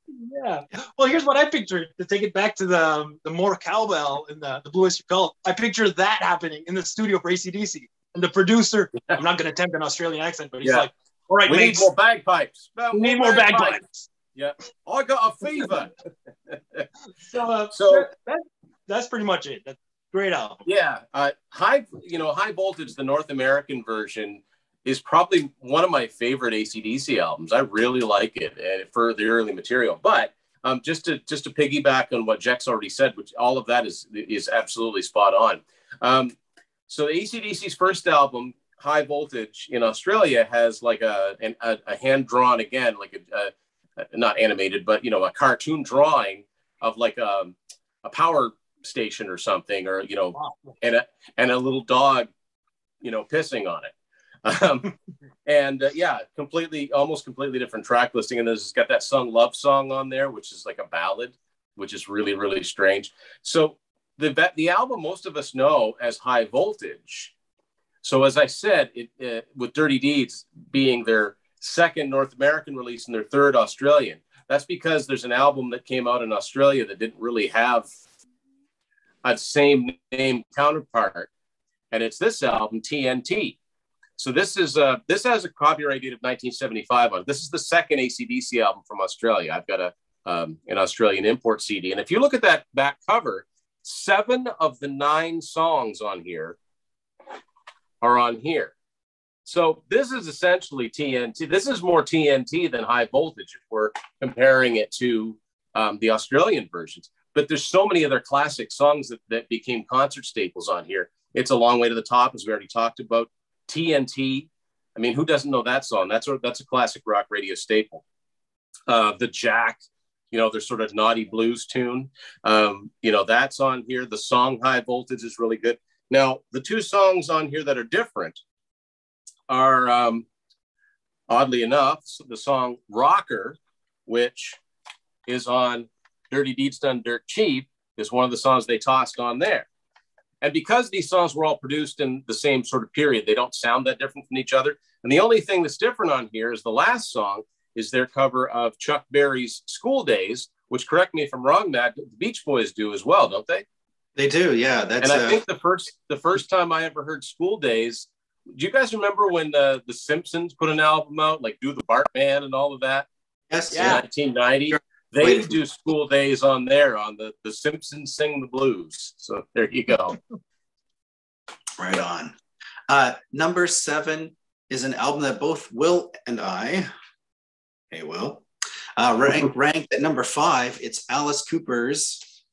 Yeah. Well, here's what I pictured to take it back to the more cowbell in the Blue Oyster Cult. I picture that happening in the studio for AC/DC. And the producer, I'm not going to attempt an Australian accent, but he's like, all right, we need more bagpipes. We need more bagpipes. Yeah. I got a fever. So that's pretty much it. That's a great album. Yeah. High Voltage, the North American version, is probably one of my favorite AC/DC albums. I really like it for the early material. But just to piggyback on what Jex already said, which all of that is absolutely spot on. So AC/DC's first album, High Voltage, in Australia has like a hand drawn, again, like not animated, but a cartoon drawing of like a power station or something, or and a little dog pissing on it. Almost completely different track listing. And it's got that love song on there, which is like a ballad, which is really, really strange. So the album most of us know as High Voltage. So as I said, with Dirty Deeds being their second North American release and their third Australian, that's because there's an album that came out in Australia that didn't really have a same name counterpart. And it's this album, TNT. So this has a copyright date of 1975 on it. This is the second AC/DC album from Australia. I've got an Australian import CD. And if you look at that back cover, 7 of the 9 songs on here are on here. So this is essentially TNT. This is more TNT than High Voltage if we're comparing it to the Australian versions. But there's so many other classic songs that became concert staples on here. It's a Long Way to the Top, as we already talked about. TNT. I mean, who doesn't know that song? That's a classic rock radio staple. The Jack, their sort of naughty blues tune. That's on here. The song High Voltage is really good. Now, the 2 songs on here that are different are, oddly enough, the song Rocker, which is on Dirty Deeds Done Dirt Cheap, is one of the songs they tossed on there. And because these songs were all produced in the same sort of period, they don't sound that different from each other. And the only thing that's different on here is the last song is their cover of Chuck Berry's School Days, which, correct me if I'm wrong, Matt, the Beach Boys do as well, don't they? They do, yeah. And I think the first time I ever heard School Days, do you guys remember when the Simpsons put an album out, like Do the Bartman and all of that? Yes, in 1990. Sure. They do School Days on there, on the Simpsons Sing the Blues. So there you go. Right on. Number 7 is an album that both Will and I, hey Will, ranked at number 5. It's Alice Cooper's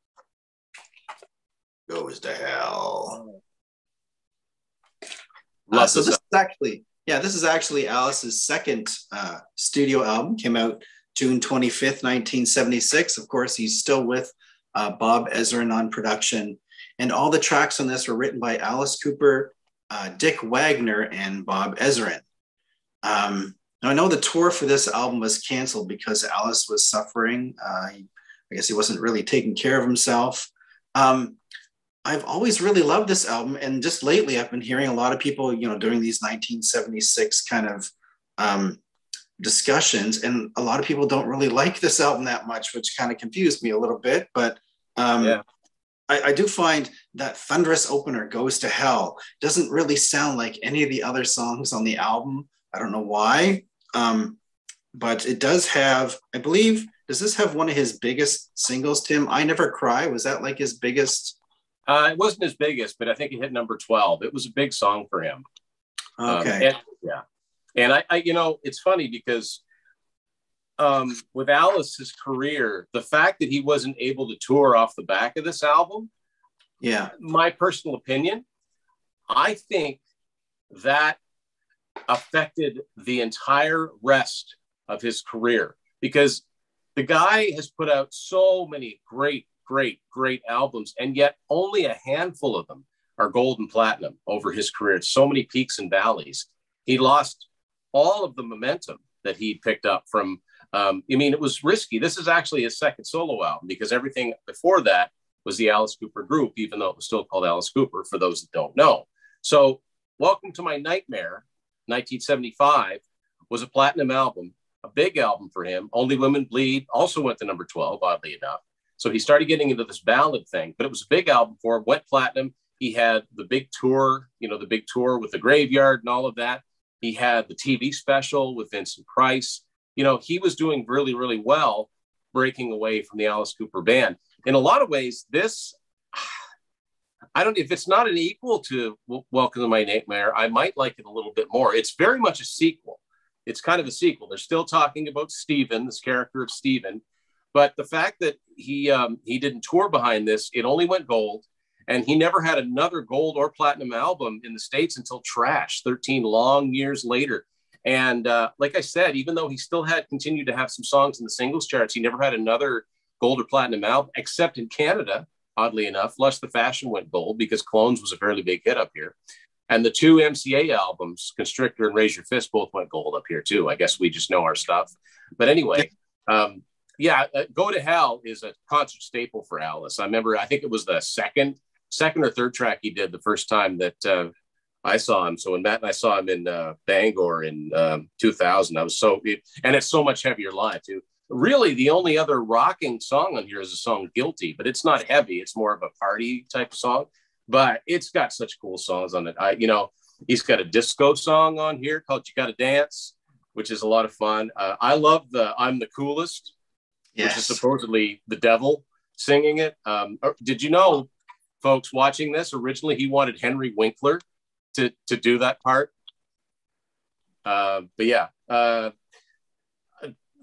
Goes to Hell. So this is actually Alice's second studio album. Came out June 25th, 1976. Of course, he's still with Bob Ezrin on production. And all the tracks on this were written by Alice Cooper, Dick Wagner, and Bob Ezrin. Now, I know the tour for this album was canceled because Alice was suffering. I guess he wasn't really taking care of himself. I've always really loved this album, and just lately I've been hearing a lot of people, doing these 1976 kind of discussions, and a lot of people don't really like this album that much, which kind of confused me a little bit. But Yeah. I do find that thunderous opener, Goes to Hell, doesn't really sound like any of the other songs on the album. I don't know why, but it does have, I believe, does this have one of his biggest singles, Tim? I Never Cry. Was that like his biggest? It wasn't his biggest, but I think it hit number 12. It was a big song for him. Okay. And it's funny because with Alice's career, the fact that he wasn't able to tour off the back of this album, yeah, my personal opinion, I think that affected the entire rest of his career, because the guy has put out so many great albums, and yet only a handful of them are gold and platinum over his career. It's so many peaks and valleys. He lost all of the momentum that he picked up from, it was risky. This is actually his second solo album, because everything before that was the Alice Cooper group, even though it was still called Alice Cooper, for those that don't know. So Welcome to My Nightmare, 1975, was a platinum album, a big album for him. Only Women Bleed also went to number 12, oddly enough. So he started getting into this ballad thing, but it was a big album for him, went platinum. He had the big tour, the big tour with the Graveyard and all of that. He had the TV special with Vincent Price. He was doing really, really well, breaking away from the Alice Cooper band. In a lot of ways, this, I don't know if it's not an equal to Welcome to My Nightmare, I might like it a little bit more. It's very much a sequel. It's kind of a sequel. They're still talking about Stephen, this character of Stephen. But the fact that he didn't tour behind this, it only went gold. And he never had another gold or platinum album in the States until Trash, 13 long years later. And like I said, even though he still had continued to have some songs in the singles charts, he never had another gold or platinum album, except in Canada, oddly enough. Lust the Fashion went gold because Clones was a fairly big hit up here. And the two MCA albums, Constrictor and Raise Your Fist, both went gold up here too. I guess we just know our stuff. But anyway, Go to Hell is a concert staple for Alice. I think it was the second or third track he did the first time that I saw him. So when Matt and I saw him in Bangor in 2000, and it's so much heavier live too. Really, the only other rocking song on here is the song Guilty, but it's not heavy. It's more of a party type of song, but it's got such cool songs on it. He's got a disco song on here called You Gotta Dance, which is a lot of fun. I love the I'm the Coolest, which is supposedly the devil singing it. Did you know, folks watching this, originally he wanted Henry Winkler to do that part?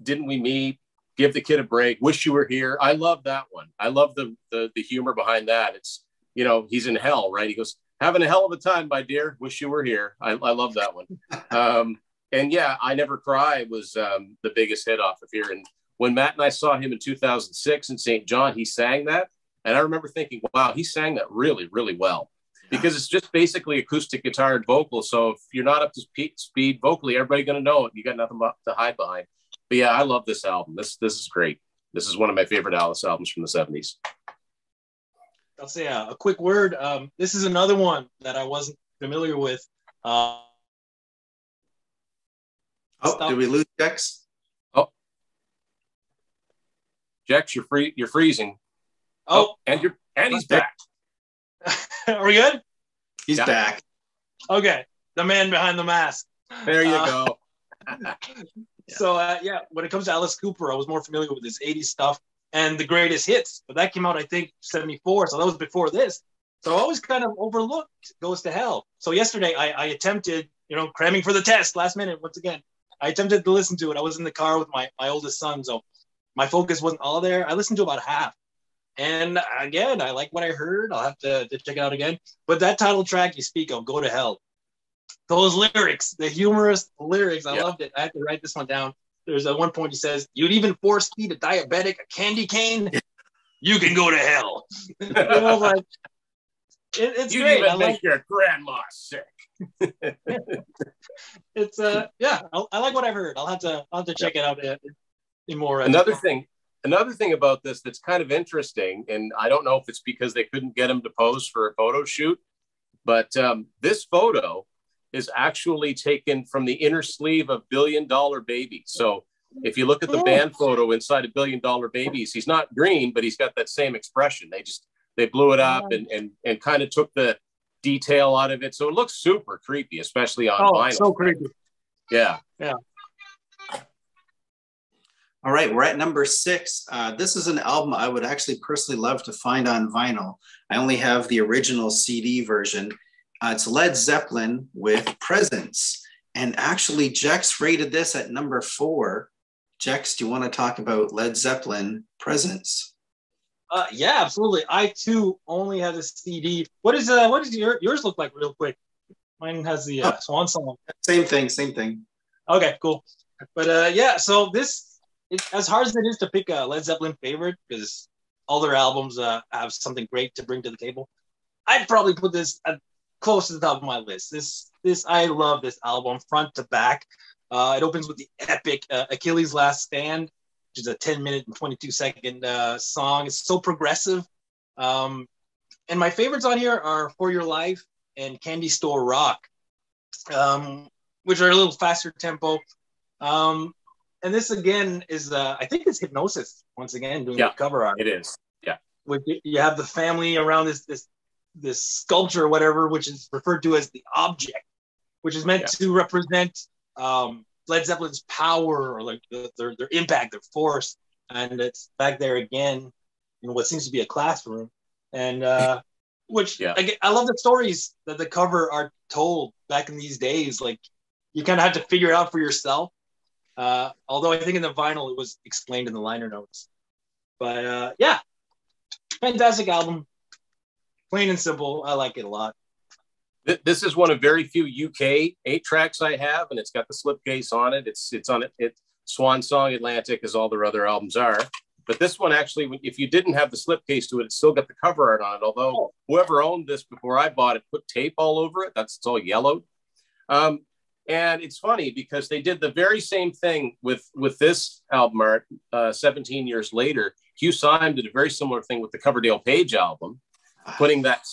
Didn't we meet? Give the Kid a Break. Wish You Were Here. I love that one. I love the humor behind that. It's, he's in hell, right? He goes, having a hell of a time, my dear. Wish you were here. I love that one. I Never Cry was the biggest hit off of here. And when Matt and I saw him in 2006 in St. John, he sang that. And I remember thinking, wow, he sang that really, really well. Because it's just basically acoustic guitar and vocal. So if you're not up to speed vocally, everybody's going to know it. You got nothing to hide behind. But yeah, I love this album. This is great. This is one of my favorite Alice albums from the 70s. I'll say a quick word. This is another one that I wasn't familiar with. Did we lose Jex? Oh, Jex, you're freezing. And he's back. Are we good? He's back. Okay, the man behind the mask. There you go. So when it comes to Alice Cooper, I was more familiar with his 80s stuff and the greatest hits, but that came out, I think, 74. So that was before this. So I always kind of overlooked Goes to Hell. So yesterday I attempted, cramming for the test last minute. Once again, I attempted to listen to it. I was in the car with my oldest son. So my focus wasn't all there. I listened to about half. And again, I like what I heard. I'll have to check it out again. But that title track you speak of, Go to Hell, those lyrics, the humorous lyrics, I loved it. I had to write this one down. There's at one point he says, "You'd even force feed a diabetic a candy cane? You can go to hell." Like, it's you great. Even make your grandma sick. It's I like what I've heard. I'll have to check it out in more. Another thing another thing about this that's kind of interesting, and I don't know if it's because they couldn't get him to pose for a photo shoot, but this photo is actually taken from the inner sleeve of Billion Dollar Baby. So if you look at the band photo inside of Billion Dollar Babies, he's not green, but he's got that same expression. They blew it up and kind of took the detail out of it. So it looks super creepy, especially on vinyl. So creepy. Yeah. All right, we're at number 6. This is an album I would actually personally love to find on vinyl. I only have the original CD version. It's Led Zeppelin with Presence. And actually, Jex rated this at number 4. Jex, do you want to talk about Led Zeppelin Presence? Yeah, absolutely. I too only have the CD. What does yours look like, real quick? Mine has the Swan song. Same thing. Okay, cool. But yeah, so as hard as it is to pick a Led Zeppelin favorite, because all their albums have something great to bring to the table, I'd probably put this close to the top of my list. This I love this album front to back. It opens with the epic Achilles' Last Stand, which is a 10-minute and 22-second song. It's so progressive. And my favorites on here are For Your Life and Candy Store Rock, which are a little faster tempo. And this again is, I think it's Hypnosis once again doing the cover art. It is, yeah. You have the family around this sculpture or whatever, which is referred to as the object, which is meant to represent Led Zeppelin's power, or like their impact, their force. And it's back there again in what seems to be a classroom. And I love the stories that the cover art told back in these days. Like, you kind of had to figure it out for yourself. Although I think in the vinyl it was explained in the liner notes. But fantastic album. Plain and simple. I like it a lot. This is one of very few UK 8 tracks I have, and it's got the slipcase on it. It's on it. It's Swan Song, Atlantic, as all their other albums are. But this one actually, if you didn't have the slipcase to it, it's still got the cover art on it. Although whoever owned this before I bought it put tape all over it. It's all yellowed. And it's funny because they did the very same thing with this album art 17 years later. Hugh Syme did a very similar thing with the Coverdale Page album, putting that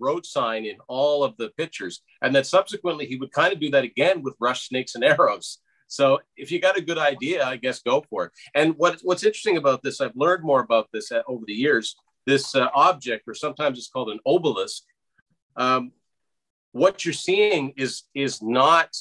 road sign in all of the pictures. And then subsequently, he would kind of do that again with Rush, Snakes, and Arrows. So if you got a good idea, I guess go for it. And what's interesting about this, I've learned more about this over the years, this object, or sometimes it's called an obelisk. What you're seeing is not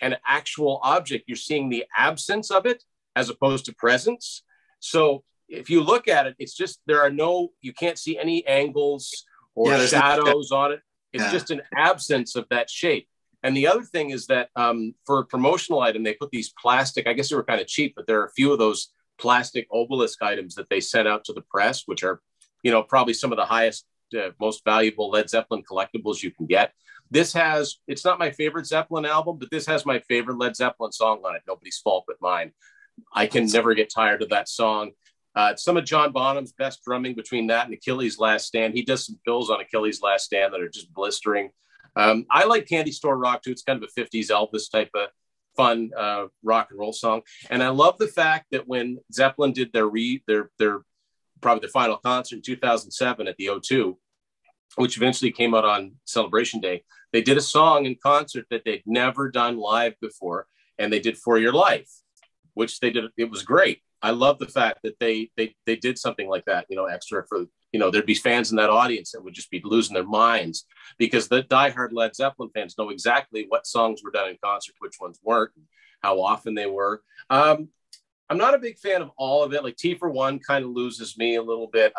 an actual object. You're seeing the absence of it as opposed to presence. So if you look at it, it's just, you can't see any angles or shadows on it. It's just an absence of that shape. And the other thing is that for a promotional item, they put these plastic, I guess they were kind of cheap, but there are a few of those plastic obelisk items that they sent out to the press, which are, probably some of the highest, most valuable Led Zeppelin collectibles you can get. It's not my favorite Zeppelin album, but this has my favorite Led Zeppelin song on it, Nobody's Fault But Mine. I can never get tired of that song. Some of John Bonham's best drumming between that and Achilles' Last Stand. He does some fills on Achilles' Last Stand that are just blistering. I like Candy Store Rock too. It's kind of a 50s Elvis type of fun rock and roll song. And I love the fact that when Zeppelin did their probably the final concert in 2007 at the O2, which eventually came out on Celebration Day, they did a song in concert that they'd never done live before, and they did For Your Life, which they did. It was great. I love the fact that they did something like that, extra for, there'd be fans in that audience that would just be losing their minds, because the diehard Led Zeppelin fans know exactly what songs were done in concert, which ones weren't, and how often they were. I'm not a big fan of all of it. Like T for One kind of loses me a little bit.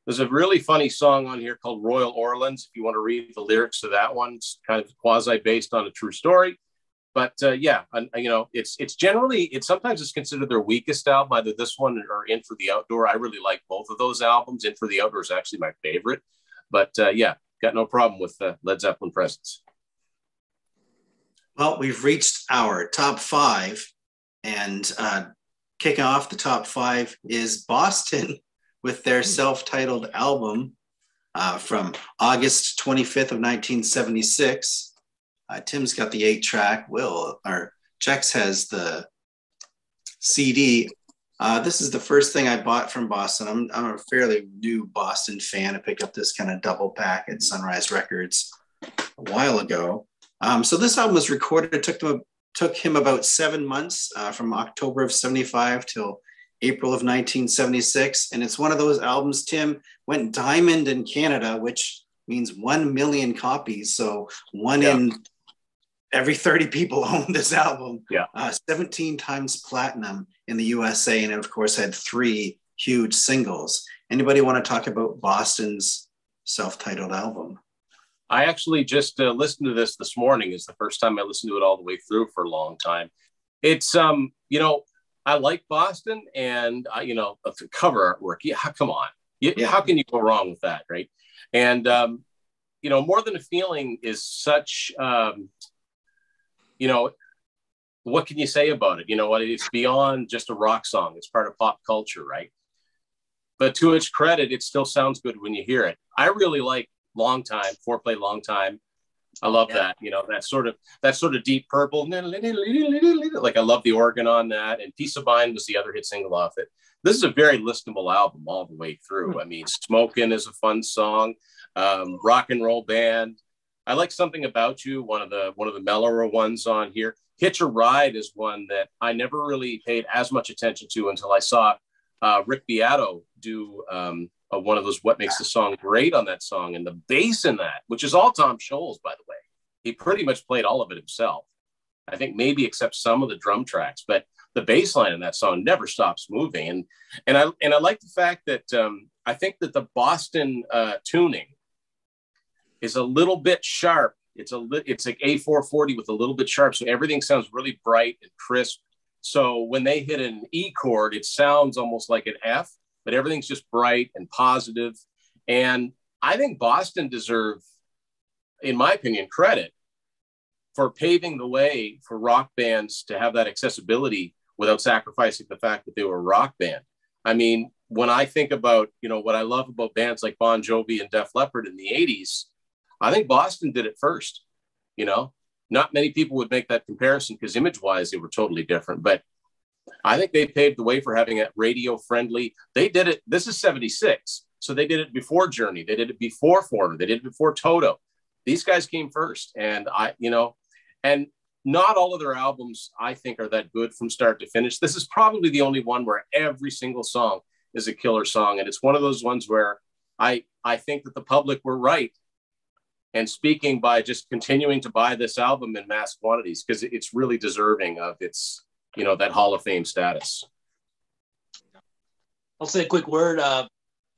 There's a really funny song on here called Royal Orleans. If you want to read the lyrics to that one, it's kind of quasi based on a true story. But it's generally, sometimes it's considered their weakest album, either this one or In for the Outdoor. I really like both of those albums. In for the Outdoor is actually my favorite. But got no problem with Led Zeppelin Presence. Well, we've reached our top 5, and kicking off the top 5 is Boston with their self-titled album from August 25th of 1976. Tim's got the 8-track. Jex has the CD. This is the first thing I bought from Boston. I'm a fairly new Boston fan. I picked up this kind of double pack at Sunrise Records a while ago. So this album was recorded. It took him about 7 months, from October of 75 till April of 1976. And it's one of those albums, Tim, went diamond in Canada, which means 1 million copies. So one in every 30 people owned this album. 17 times platinum in the USA. And it, of course, had 3 huge singles. Anybody want to talk about Boston's self-titled album? I actually just listened to this morning. It's the first time I listened to it all the way through for a long time. It's, I like Boston, and, the cover artwork. Yeah, come on. How can you go wrong with that, right? And, More Than a Feeling is such, what can you say about it? It's beyond just a rock song. It's part of pop culture, right? But to its credit, it still sounds good when you hear it. I really like Long Time, Foreplay Long Time. I love that, that sort of Deep Purple. Like, I love the organ on that. And Peace of Mind was the other hit single off it. This is a very listenable album all the way through. I mean, Smokin' is a fun song. Rock and Roll Band. I like Something About You, one of the mellower ones on here. Hitch a Ride is one that I never really paid as much attention to until I saw Rick Beato do one of those What Makes the Song Great on that song. And the bass in that, which is all Tom Scholz, by the way, he pretty much played all of it himself. I think maybe except some of the drum tracks, but the bass line in that song never stops moving. And I like the fact that I think that the Boston tuning is a little bit sharp. It's like A440 with a little bit sharp. So everything sounds really bright and crisp. So when they hit an E chord, it sounds almost like an F, but everything's just bright and positive. And I think Boston deserve, in my opinion, credit for paving the way for rock bands to have that accessibility without sacrificing the fact that they were a rock band. I mean, when I think about, what I love about bands like Bon Jovi and Def Leppard in the 80s, I think Boston did it first. Not many people would make that comparison because image-wise, they were totally different. But I think they paved the way for having it radio-friendly. They did it. This is 76. So they did it before Journey. They did it before Foreigner. They did it before Toto. These guys came first. And and not all of their albums, I think, are that good from start to finish. This is probably the only one where every single song is a killer song. And it's one of those ones where I think that the public were right. And speaking by just continuing to buy this album in mass quantities, because it's really deserving of its, that Hall of Fame status. I'll say a quick word.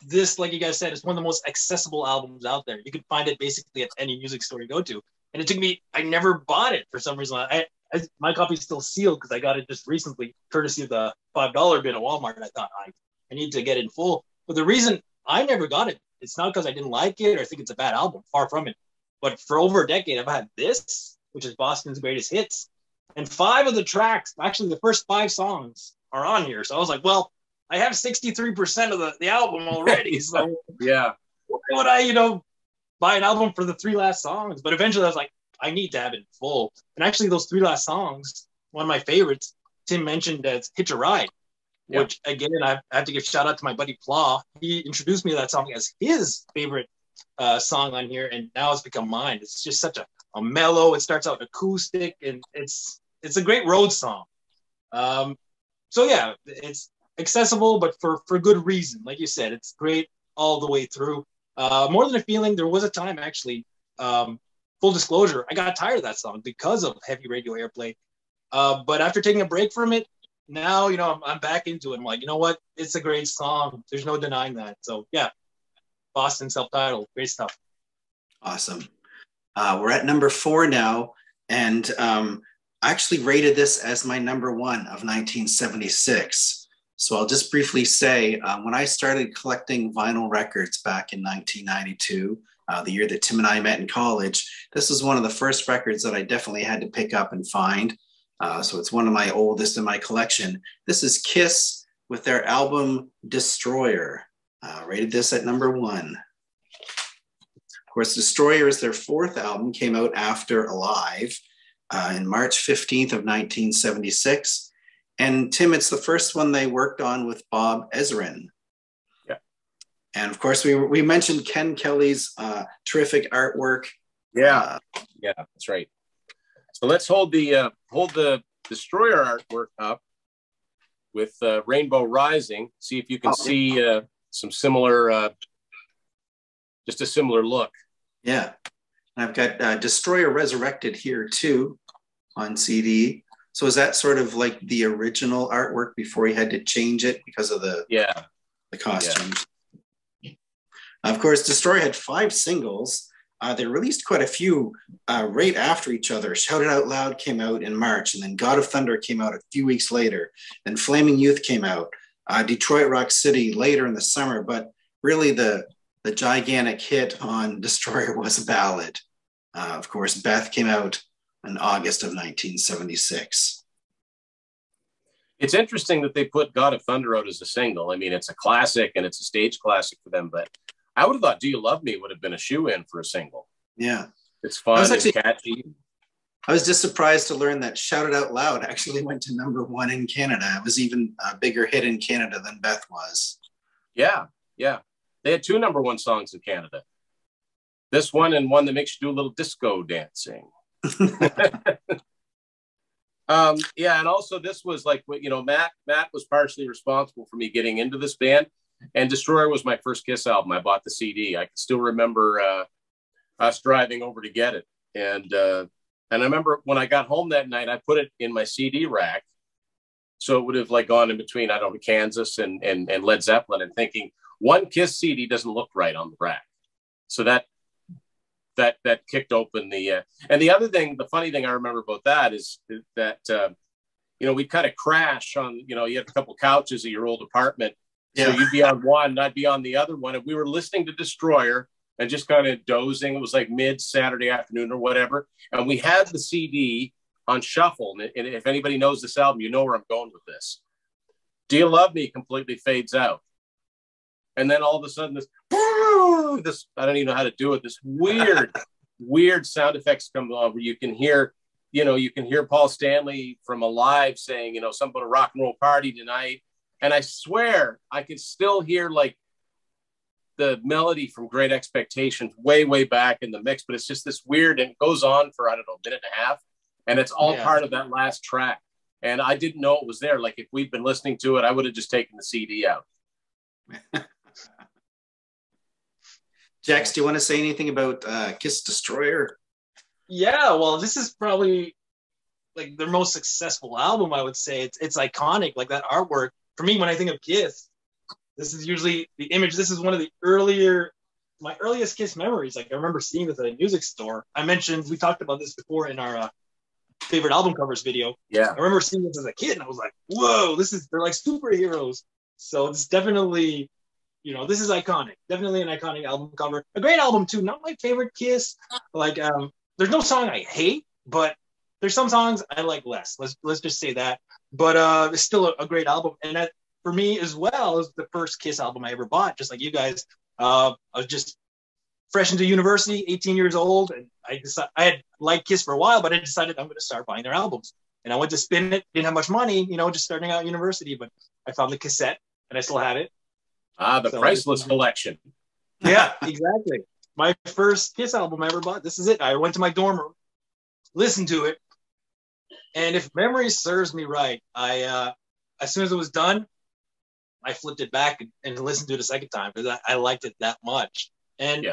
This, like you guys said, is one of the most accessible albums out there. You can find it basically at any music store you go to. And it took me, I never bought it for some reason. My copy's still sealed because I got it just recently, courtesy of the $5 bin at Walmart. I thought I need to get it in full. But the reason I never got it, it's not because I didn't like it or think it's a bad album, far from it. But for over a decade, I've had this, which is Boston's greatest hits. And 5 of the tracks, actually the first 5 songs are on here. So I was like, well, I have 63% of the album already. So yeah, why would I, buy an album for the 3 last songs? But eventually I was like, I need to have it full. And actually those 3 last songs, one of my favorites, Tim mentioned as Hitch a Ride, which again, I have to give shout out to my buddy Pla. He introduced me to that song as his favorite song on here, and now it's become mine. It's just such a mellow. It starts out acoustic, and it's a great road song. So yeah, it's accessible, but for good reason. Like you said, it's great all the way through. More Than a Feeling. There was a time, actually, full disclosure, I got tired of that song because of heavy radio airplay. But after taking a break from it, now I'm back into it. I'm like, you know what? It's a great song. There's no denying that. So yeah. Boston self-titled, great stuff. Awesome. We're at number 4 now, and I actually rated this as my number 1 of 1976. So I'll just briefly say, when I started collecting vinyl records back in 1992, the year that Tim and I met in college, this was one of the first records that I definitely had to pick up and find. So it's one of my oldest in my collection. This is Kiss with their album Destroyer. Rated this at number 1. Of course, Destroyer is their 4th album, came out after Alive in March 15th of 1976. And Tim, it's the first one they worked on with Bob Ezrin. Yeah. And of course, we mentioned Ken Kelly's terrific artwork. Yeah, yeah, that's right. So let's hold the Destroyer artwork up with Rainbow Rising. See if you can see some similar, just a similar look. Yeah. I've got Destroyer Resurrected here too on CD. So is that sort of like the original artwork before he had to change it because of the costumes? Yeah. Of course, Destroyer had 5 singles. They released quite a few right after each other. Shout It Out Loud came out in March, and then God of Thunder came out a few weeks later. Then Flaming Youth came out. Detroit Rock City later in the summer, but really the gigantic hit on Destroyer was a ballad. Of course, Beth came out in August of 1976. It's interesting that they put God of Thunder out as a single. I mean, it's a classic and it's a stage classic for them, but I would have thought Do You Love Me would have been a shoe-in for a single. Yeah. It's fun and catchy. I was just surprised to learn that Shout It Out Loud actually went to #1 in Canada. It was even a bigger hit in Canada than Beth was. Yeah, yeah. They had 2 #1 songs in Canada. This one and one that makes you do a little disco dancing. Yeah, and also this was like, you know, Matt was partially responsible for me getting into this band, and Destroyer was my first Kiss album. I bought the CD. I can still remember us driving over to get it, and I remember when I got home that night, I put it in my CD rack, so it would have like gone in between, I don't know, Kansas and Led Zeppelin, and thinking one Kiss CD doesn't look right on the rack, so that kicked open the and the other thing, the funny thing I remember about that is that you know, we'd kind of crash on, you know, you had a couple couches at your old apartment, so you'd be on one and I'd be on the other one, and we were listening to Destroyer and just kind of dozing. It was like mid Saturday afternoon or whatever, and we had the CD on shuffle, and if anybody knows this album, you know where I'm going with this. Do You Love Me completely fades out, and then all of a sudden this I don't even know how to do it, this weird sound effects come on where you can hear, you know, you can hear Paul Stanley from Alive saying, you know, something about a rock and roll party tonight, and I swear I could still hear like the melody from Great Expectations way back in the mix, but it's just this weird, and it goes on for, I don't know, a minute and a half, and it's all part of that last track, and I didn't know it was there. Like if we'd been listening to it, I would have just taken the CD out. Jax, do you want to say anything about Kiss Destroyer? Yeah, well, this is probably like their most successful album, I would say. It's iconic, like that artwork. For me, when I think of Kiss, this is usually the image. This is one of the my earliest Kiss memories. Like I remember seeing this at a music store. We talked about this before in our favorite album covers video. Yeah. I remember seeing this as a kid and I was like, whoa, they're like superheroes. So it's definitely, you know, this is iconic. Definitely an iconic album cover. A great album too. Not my favorite Kiss. Like there's no song I hate, but there's some songs I like less. Let's just say that. But it's still a great album. And that, for me as well, is the first Kiss album I ever bought, just like you guys. I was just fresh into university, 18 years old, and I had liked Kiss for a while, but I decided I'm going to start buying their albums. And I went to spin it, didn't have much money, you know, just starting out university, but I found the cassette, and I still have it. The priceless collection. Yeah, exactly. My first Kiss album I ever bought, this is it. I went to my dorm room, listened to it, and if memory serves me right, I as soon as it was done, I flipped it back and listened to it a second time because I liked it that much. And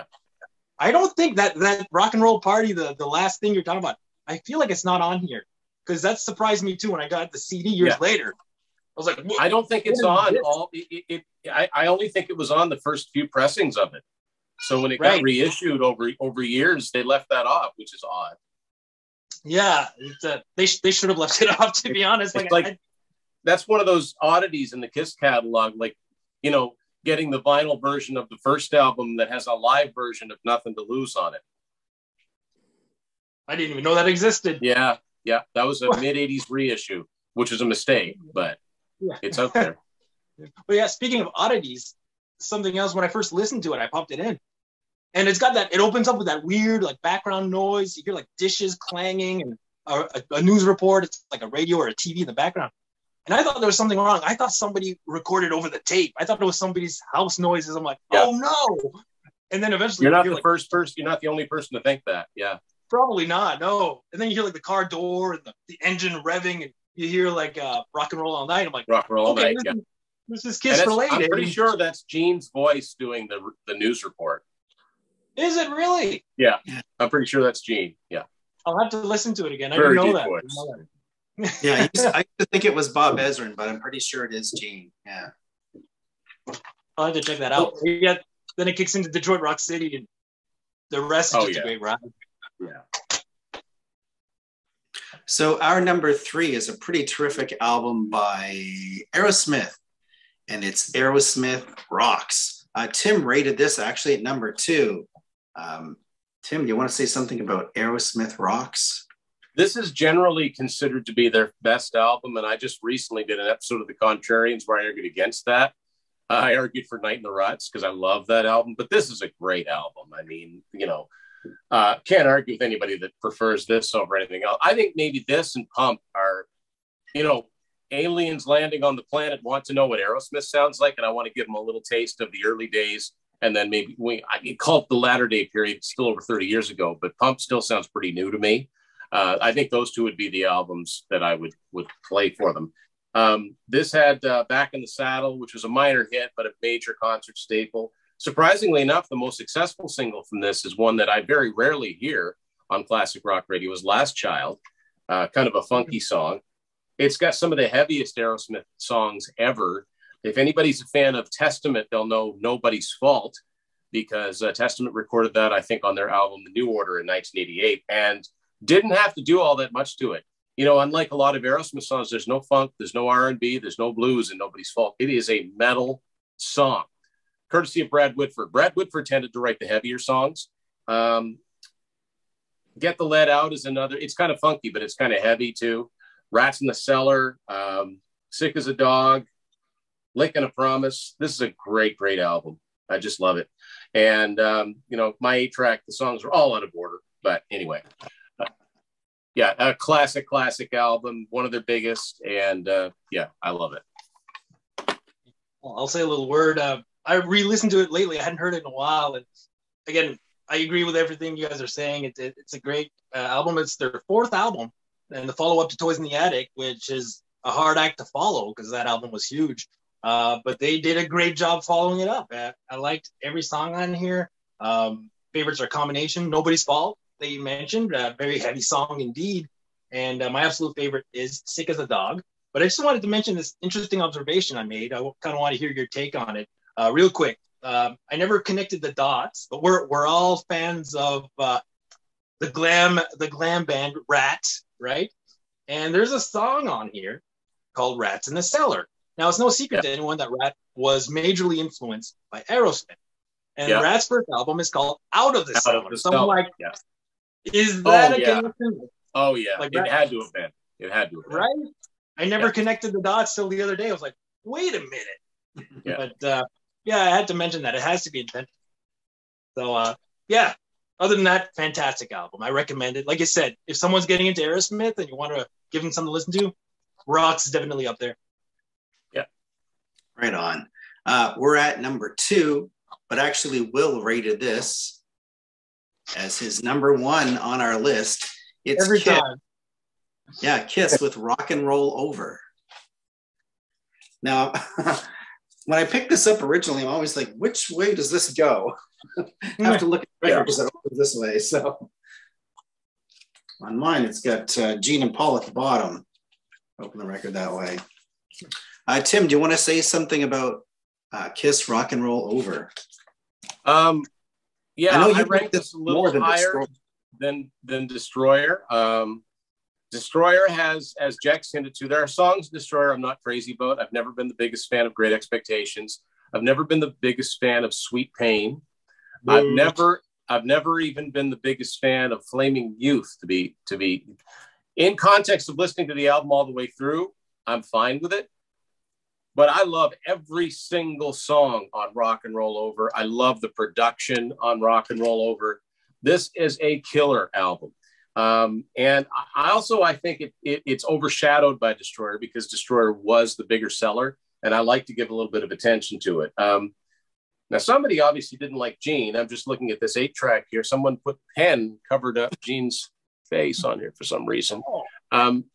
I don't think that rock and roll party, the last thing you're talking about, I feel like it's not on here, because that surprised me too when I got the CD years later. I was like, I don't think it's on all. I only think it was on the first few pressings of it. So when it got reissued over years, they left that off, which is odd. Yeah, they should have left it off, to be honest. That's one of those oddities in the Kiss catalog, like, you know, getting the vinyl version of the first album that has a live version of Nothing to Lose on it. I didn't even know that existed. Yeah, that was a mid-'80s reissue, which is a mistake, but it's out there. But yeah, speaking of oddities, something else, when I first listened to it, I popped it in. And it's got that, it opens up with that weird like background noise. You hear like dishes clanging and a news report. It's like a radio or a TV in the background. And I thought there was something wrong. I thought somebody recorded over the tape. I thought it was somebody's house noises. I'm like, oh no. And then eventually you're not the first person, you're not the only person to think that. Yeah. Probably not, no. And then you hear like the car door and the engine revving, and you hear like Rock and Roll All Night. I'm like, Rock and Roll All Night, yeah. This is Kiss related. I'm pretty sure that's Gene's voice doing the news report. Is it really? Yeah, I'm pretty sure that's Gene. Yeah. I'll have to listen to it again. Very I didn't know that. Yeah, I used to think it was Bob Ezrin, but I'm pretty sure it is Gene. Yeah. I'll have to check that out. Yeah, then it kicks into Detroit Rock City, and the rest is just a great ride. Yeah. So our number 3 is a pretty terrific album by Aerosmith, and it's Aerosmith Rocks. Tim rated this actually at number 2. Tim, do you want to say something about Aerosmith Rocks? This is generally considered to be their best album, and I just recently did an episode of The Contrarians where I argued against that. I argued for Night in the Ruts because I love that album, but this is a great album. I mean, can't argue with anybody that prefers this over anything else. I think maybe this and Pump are, aliens landing on the planet want to know what Aerosmith sounds like, and I want to give them a little taste of the early days. And then maybe I call it the latter day period, still over 30 years ago, but Pump still sounds pretty new to me. I think those two would be the albums that I would play for them. This had Back in the Saddle, which was a minor hit, but a major concert staple. Surprisingly enough, the most successful single from this is one that I very rarely hear on classic rock radio, is Last Child, kind of a funky song. It's got some of the heaviest Aerosmith songs ever. If anybody's a fan of Testament, they'll know Nobody's Fault, because Testament recorded that, I think, on their album The New Order in 1988, and didn't have to do all that much to it. Unlike a lot of Aerosmith songs, there's no funk, there's no R&B, there's no blues in Nobody's Fault. It is a metal song, courtesy of Brad Whitford. Brad Whitford tended to write the heavier songs. Get the Lead Out is another. It's kind of funky, but it's kind of heavy too. Rats in the Cellar, Sick as a Dog, Lickin' a Promise. This is a great, great album. I just love it. And, my 8-track, the songs are all out of order. But anyway, a classic album, one of their biggest. And I love it. Well, I'll say a little word. I re-listened to it lately. I hadn't heard it in a while. And again, I agree with everything you guys are saying. It's a great album. It's their 4th album, and the follow-up to Toys in the Attic, which is a hard act to follow because that album was huge. But they did a great job following it up. I liked every song on here. Favorites are Combination, Nobody's Fault, that you mentioned. Very heavy song indeed. And my absolute favorite is Sick as a Dog. But I just wanted to mention this interesting observation I made. I kind of want to hear your take on it real quick. I never connected the dots, but we're all fans of the glam band Rat, right? And there's a song on here called Rats in the Cellar. Now, it's no secret to anyone that Rat was majorly influenced by Aerosmith. And Rat's first album is called Out of the Cellar. So I'm like, is that a connection? Oh, yeah. Like it had to have been. It had to have been. Right? I never connected the dots till the other day. I was like, wait a minute. But, I had to mention that. It has to be intentional. So, other than that, fantastic album. I recommend it. Like I said, if someone's getting into Aerosmith and you want to give them something to listen to, Rocks is definitely up there. Yeah. Right on. We're at number 2, but actually Will rated this as his number 1 on our list. It's every Kiss. time. Yeah, Kiss with Rock and Roll Over. Now, when I picked this up originally, I'm always like, which way does this go? I have to look at the record because it opens this way. So on mine, it's got Gene and Paul at the bottom. Open the record that way. Tim, do you want to say something about Kiss Rock and Roll Over? I ranked this a little higher than Destroyer. Destroyer has, as Jack's hinted to, there are songs Destroyer I'm not crazy about. I've never been the biggest fan of Great Expectations. I've never been the biggest fan of Sweet Pain. I've never even been the biggest fan of Flaming Youth. To be in context of listening to the album all the way through, I'm fine with it. But I love every single song on Rock and Roll Over. I love the production on Rock and Roll Over. This is a killer album. And I think it's overshadowed by Destroyer because Destroyer was the bigger seller, and I like to give a little bit of attention to it. Now, somebody obviously didn't like Gene. I'm just looking at this 8-track here. Someone put pen covered up Gene's face on here for some reason.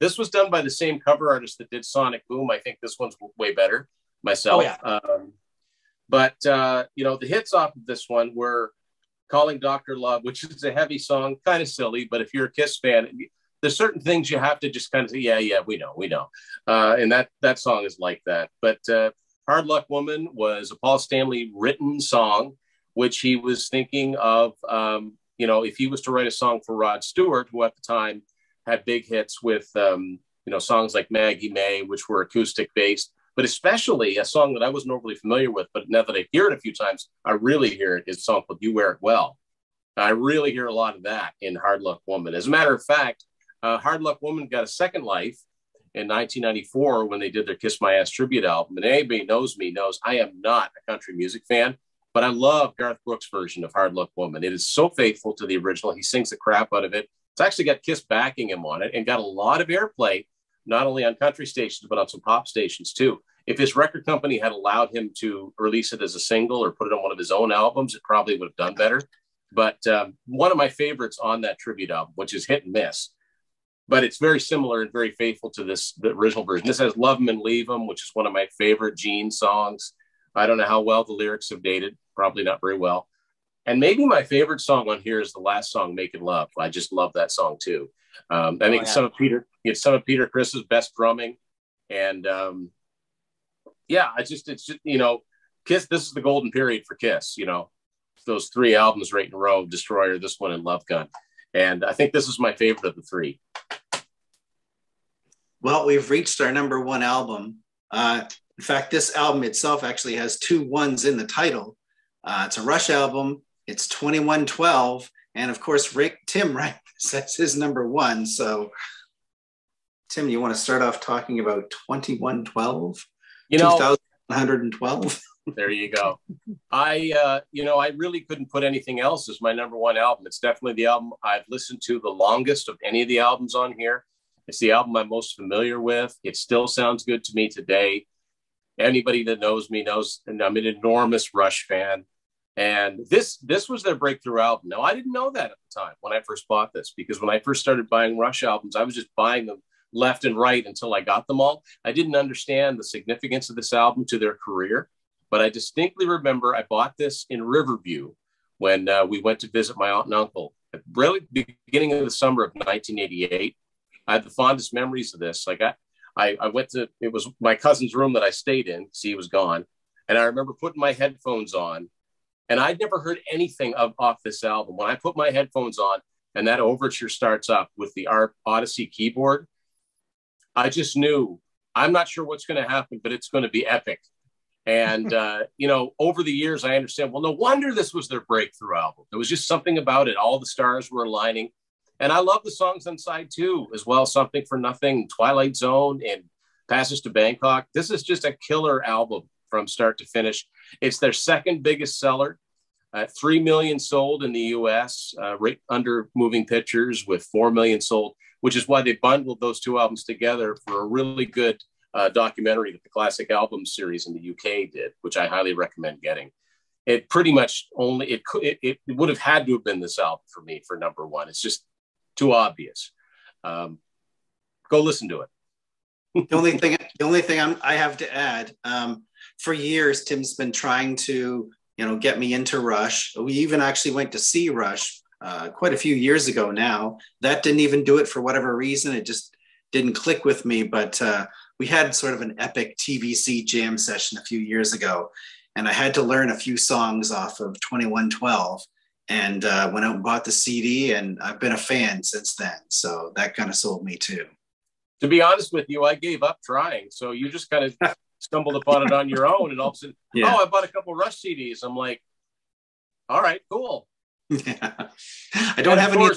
This was done by the same cover artist that did Sonic Boom. I think this one's way better myself. Oh, yeah. But the hits off of this one were Calling Dr. Love, which is a heavy song, kind of silly, but if you're a Kiss fan, there's certain things you have to just kind of say, yeah, we know. And that song is like that. But Hard Luck Woman was a Paul Stanley written song, which he was thinking of, if he was to write a song for Rod Stewart, who at the time had big hits with, songs like Maggie May, which were acoustic based, but especially a song that I wasn't overly familiar with, but now that I hear it a few times, I really hear it, is a song called You Wear It Well. I really hear a lot of that in Hard Luck Woman. As a matter of fact, Hard Luck Woman got a second life in 1994 when they did their Kiss My Ass tribute album. And anybody knows me knows I am not a country music fan, but I love Garth Brooks' version of Hard Luck Woman. It is so faithful to the original. He sings the crap out of it. It's actually got Kiss backing him on it and got a lot of airplay, not only on country stations, but on some pop stations too. If his record company had allowed him to release it as a single or put it on one of his own albums, it probably would have done better. But one of my favorites on that tribute album, which is hit and miss, but it's very similar and very faithful to the original version. This has Love 'Em and Leave 'Em, which is one of my favorite Gene songs. I don't know how well the lyrics have dated, probably not very well. And maybe my favorite song on here is the last song, Making Love. I just love that song too. I think it's some of Peter Chris's best drumming. And it's just, Kiss, this is the golden period for Kiss, those 3 albums right in a row, Destroyer, this one, and Love Gun. And I think this is my favorite of the 3. Well, we've reached our number 1 album. In fact, this album itself actually has 2 1s in the title. It's a Rush album. It's 2112. And of course, Tim, right, that's his number 1. So Tim, you want to start off talking about 2112? 2112? There you go. I really couldn't put anything else as my number 1 album. It's definitely the album I've listened to the longest of any of the albums on here. It's the album I'm most familiar with. It still sounds good to me today. Anybody that knows me knows, and I'm an enormous Rush fan. And this was their breakthrough album. Now, I didn't know that at the time when I first bought this, because when I first started buying Rush albums, I was just buying them left and right until I got them all. I didn't understand the significance of this album to their career, but I distinctly remember I bought this in Riverview when we went to visit my aunt and uncle at really beginning of the summer of 1988. I had the fondest memories of this. Like I went to, it was my cousin's room that I stayed in, see, he was gone. And I remember putting my headphones on, and I'd never heard anything off this album. When I put my headphones on and that overture starts up with the Odyssey keyboard, I just knew, I'm not sure what's going to happen, but it's going to be epic. And, over the years, I understand, well, no wonder this was their breakthrough album. There was just something about it. All the stars were aligning. And I love the songs on side 2 as well. Something for Nothing, Twilight Zone, and Passage to Bangkok. This is just a killer album from start to finish. It's their second biggest seller. 3 million sold in the US, right under Moving Pictures with 4 million sold, which is why they bundled those 2 albums together for a really good documentary that the Classic Album series in the UK did, which I highly recommend getting. It pretty much only, it would have had to have been this album for me for number 1. It's just too obvious. Go listen to it. The only thing I have to add, for years, Tim's been trying to, get me into Rush. We even actually went to see Rush quite a few years ago now. That didn't even do it for whatever reason. It just didn't click with me. But we had sort of an epic TVC jam session a few years ago, and I had to learn a few songs off of 2112. And went out and bought the CD, and I've been a fan since then. So that kind of sold me too. To be honest with you, I gave up trying. So you just kind of stumbled upon it on your own, and all of a sudden, I bought a couple Rush CDs. I'm like, all right, cool. Yeah. I don't have any.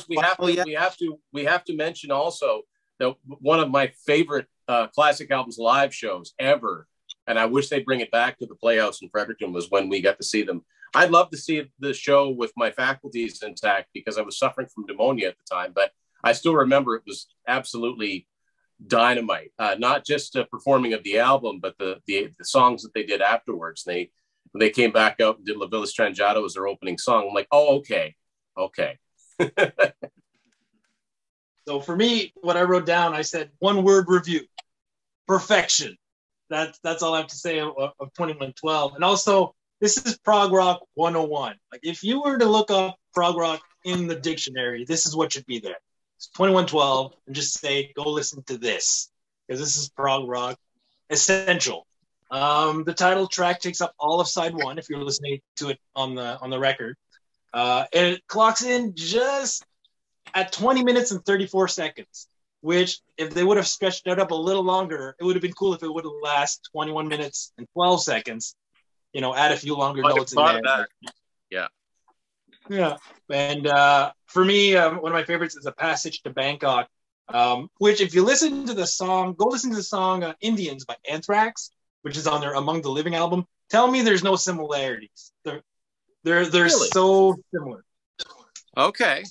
We have to mention also that one of my favorite Classic Albums live shows ever, and I wish they'd bring it back to the Playhouse in Fredericton, was when we got to see them. I'd love to see the show with my faculties intact because I was suffering from pneumonia at the time, but I still remember it was absolutely dynamite. Not just performing of the album, but the songs that they did afterwards. When they came back out and did La Villa Strangiato as their opening song, I'm like, oh, okay. So for me, what I wrote down, I said one word review: perfection. That's all I have to say of 2112. And also, this is prog rock 101. Like, if you were to look up prog rock in the dictionary, this is what should be there. It's 2112, and just say, go listen to this, because this is prog rock essential. The title track takes up all of side one, if you're listening to it on the record. And it clocks in just at 20 minutes and 34 seconds, which, if they would have stretched it up a little longer, it would have been cool if it would have lasted 21 minutes and 12 seconds. Add a few longer notes in there. Yeah. And for me, one of my favorites is A Passage to Bangkok, which, if you listen to the song, go listen to the song Indians by Anthrax, which is on their Among the Living album. Tell me there's no similarities. They're really? So similar. Okay.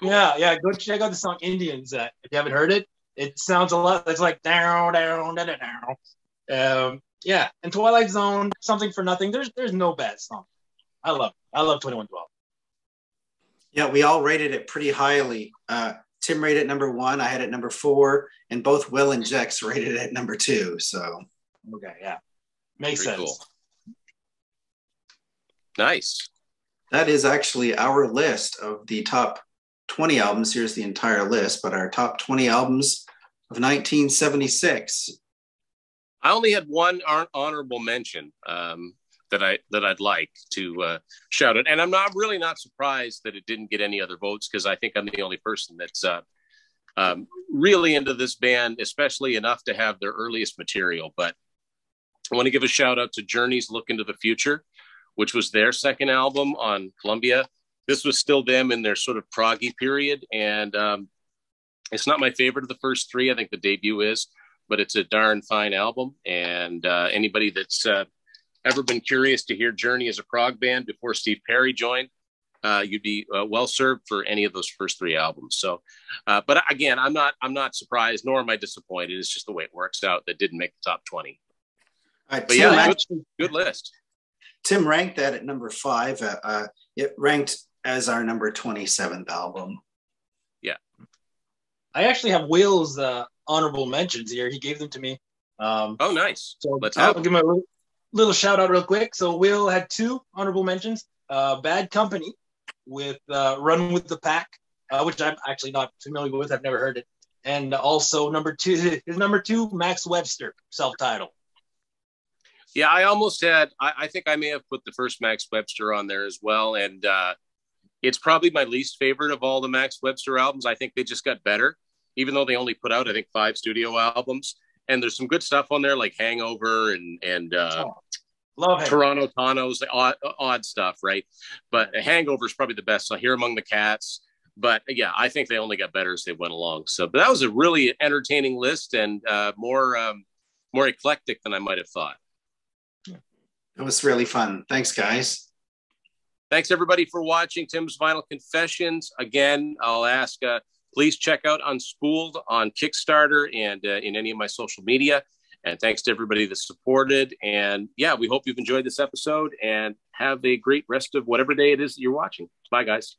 Yeah. Go check out the song Indians. If you haven't heard it, it sounds a lot. It's like down, down, down, down. Yeah. And Twilight Zone, Something for Nothing. There's no bad song. I love 2112. Yeah, we all rated it pretty highly. Tim rated it number 1. I had it number 4, and both Will and Jex rated it number 2. So okay, yeah, makes sense. Cool. Nice. That is actually our list of the top 20 albums. Here's the entire list, but our top 20 albums of 1976. I only had one honorable mention that I'd like to shout out, and I'm not surprised that it didn't get any other votes, because I think I'm the only person that's really into this band, especially enough to have their earliest material. But I want to give a shout out to Journey's Look into the Future, which was their second album on Columbia. This was still them in their sort of proggy period. And it's not my favorite of the first 3. I think the debut is, but it's a darn fine album. And anybody that's ever been curious to hear Journey as a prog band before Steve Perry joined, you'd be well served for any of those first 3 albums. So, but again, I'm not surprised, nor am I disappointed. It's just the way it works out that didn't make the top 20. But Tim, yeah, good list. Tim ranked that at number 5. It ranked as our number 27th album. Yeah. I actually have Will's honorable mentions here. He gave them to me. Oh, nice. So I'll give him a little shout out real quick. So Will had 2 honorable mentions. Bad Company with Run with the Pack, which I'm actually not familiar with. I've never heard it. And also his number 2, Max Webster, self-titled. Yeah, I almost had, I think I may have put the first Max Webster on there as well. And it's probably my least favorite of all the Max Webster albums. I think they just got better, even though they only put out, I think, 5 studio albums. And there's some good stuff on there, like Hangover and love Toronto Tanos, odd stuff, right? But Hangover is probably the best. So Here Among the Cats. But yeah, I think they only got better as they went along. So, but that was a really entertaining list, and more eclectic than I might have thought. It was really fun. Thanks, guys. Thanks, everybody, for watching Tim's Vinyl Confessions. Again, I'll ask, please check out Unspooled on Kickstarter and in any of my social media. And thanks to everybody that supported. And yeah, we hope you've enjoyed this episode, and have a great rest of whatever day it is that you're watching. Bye, guys.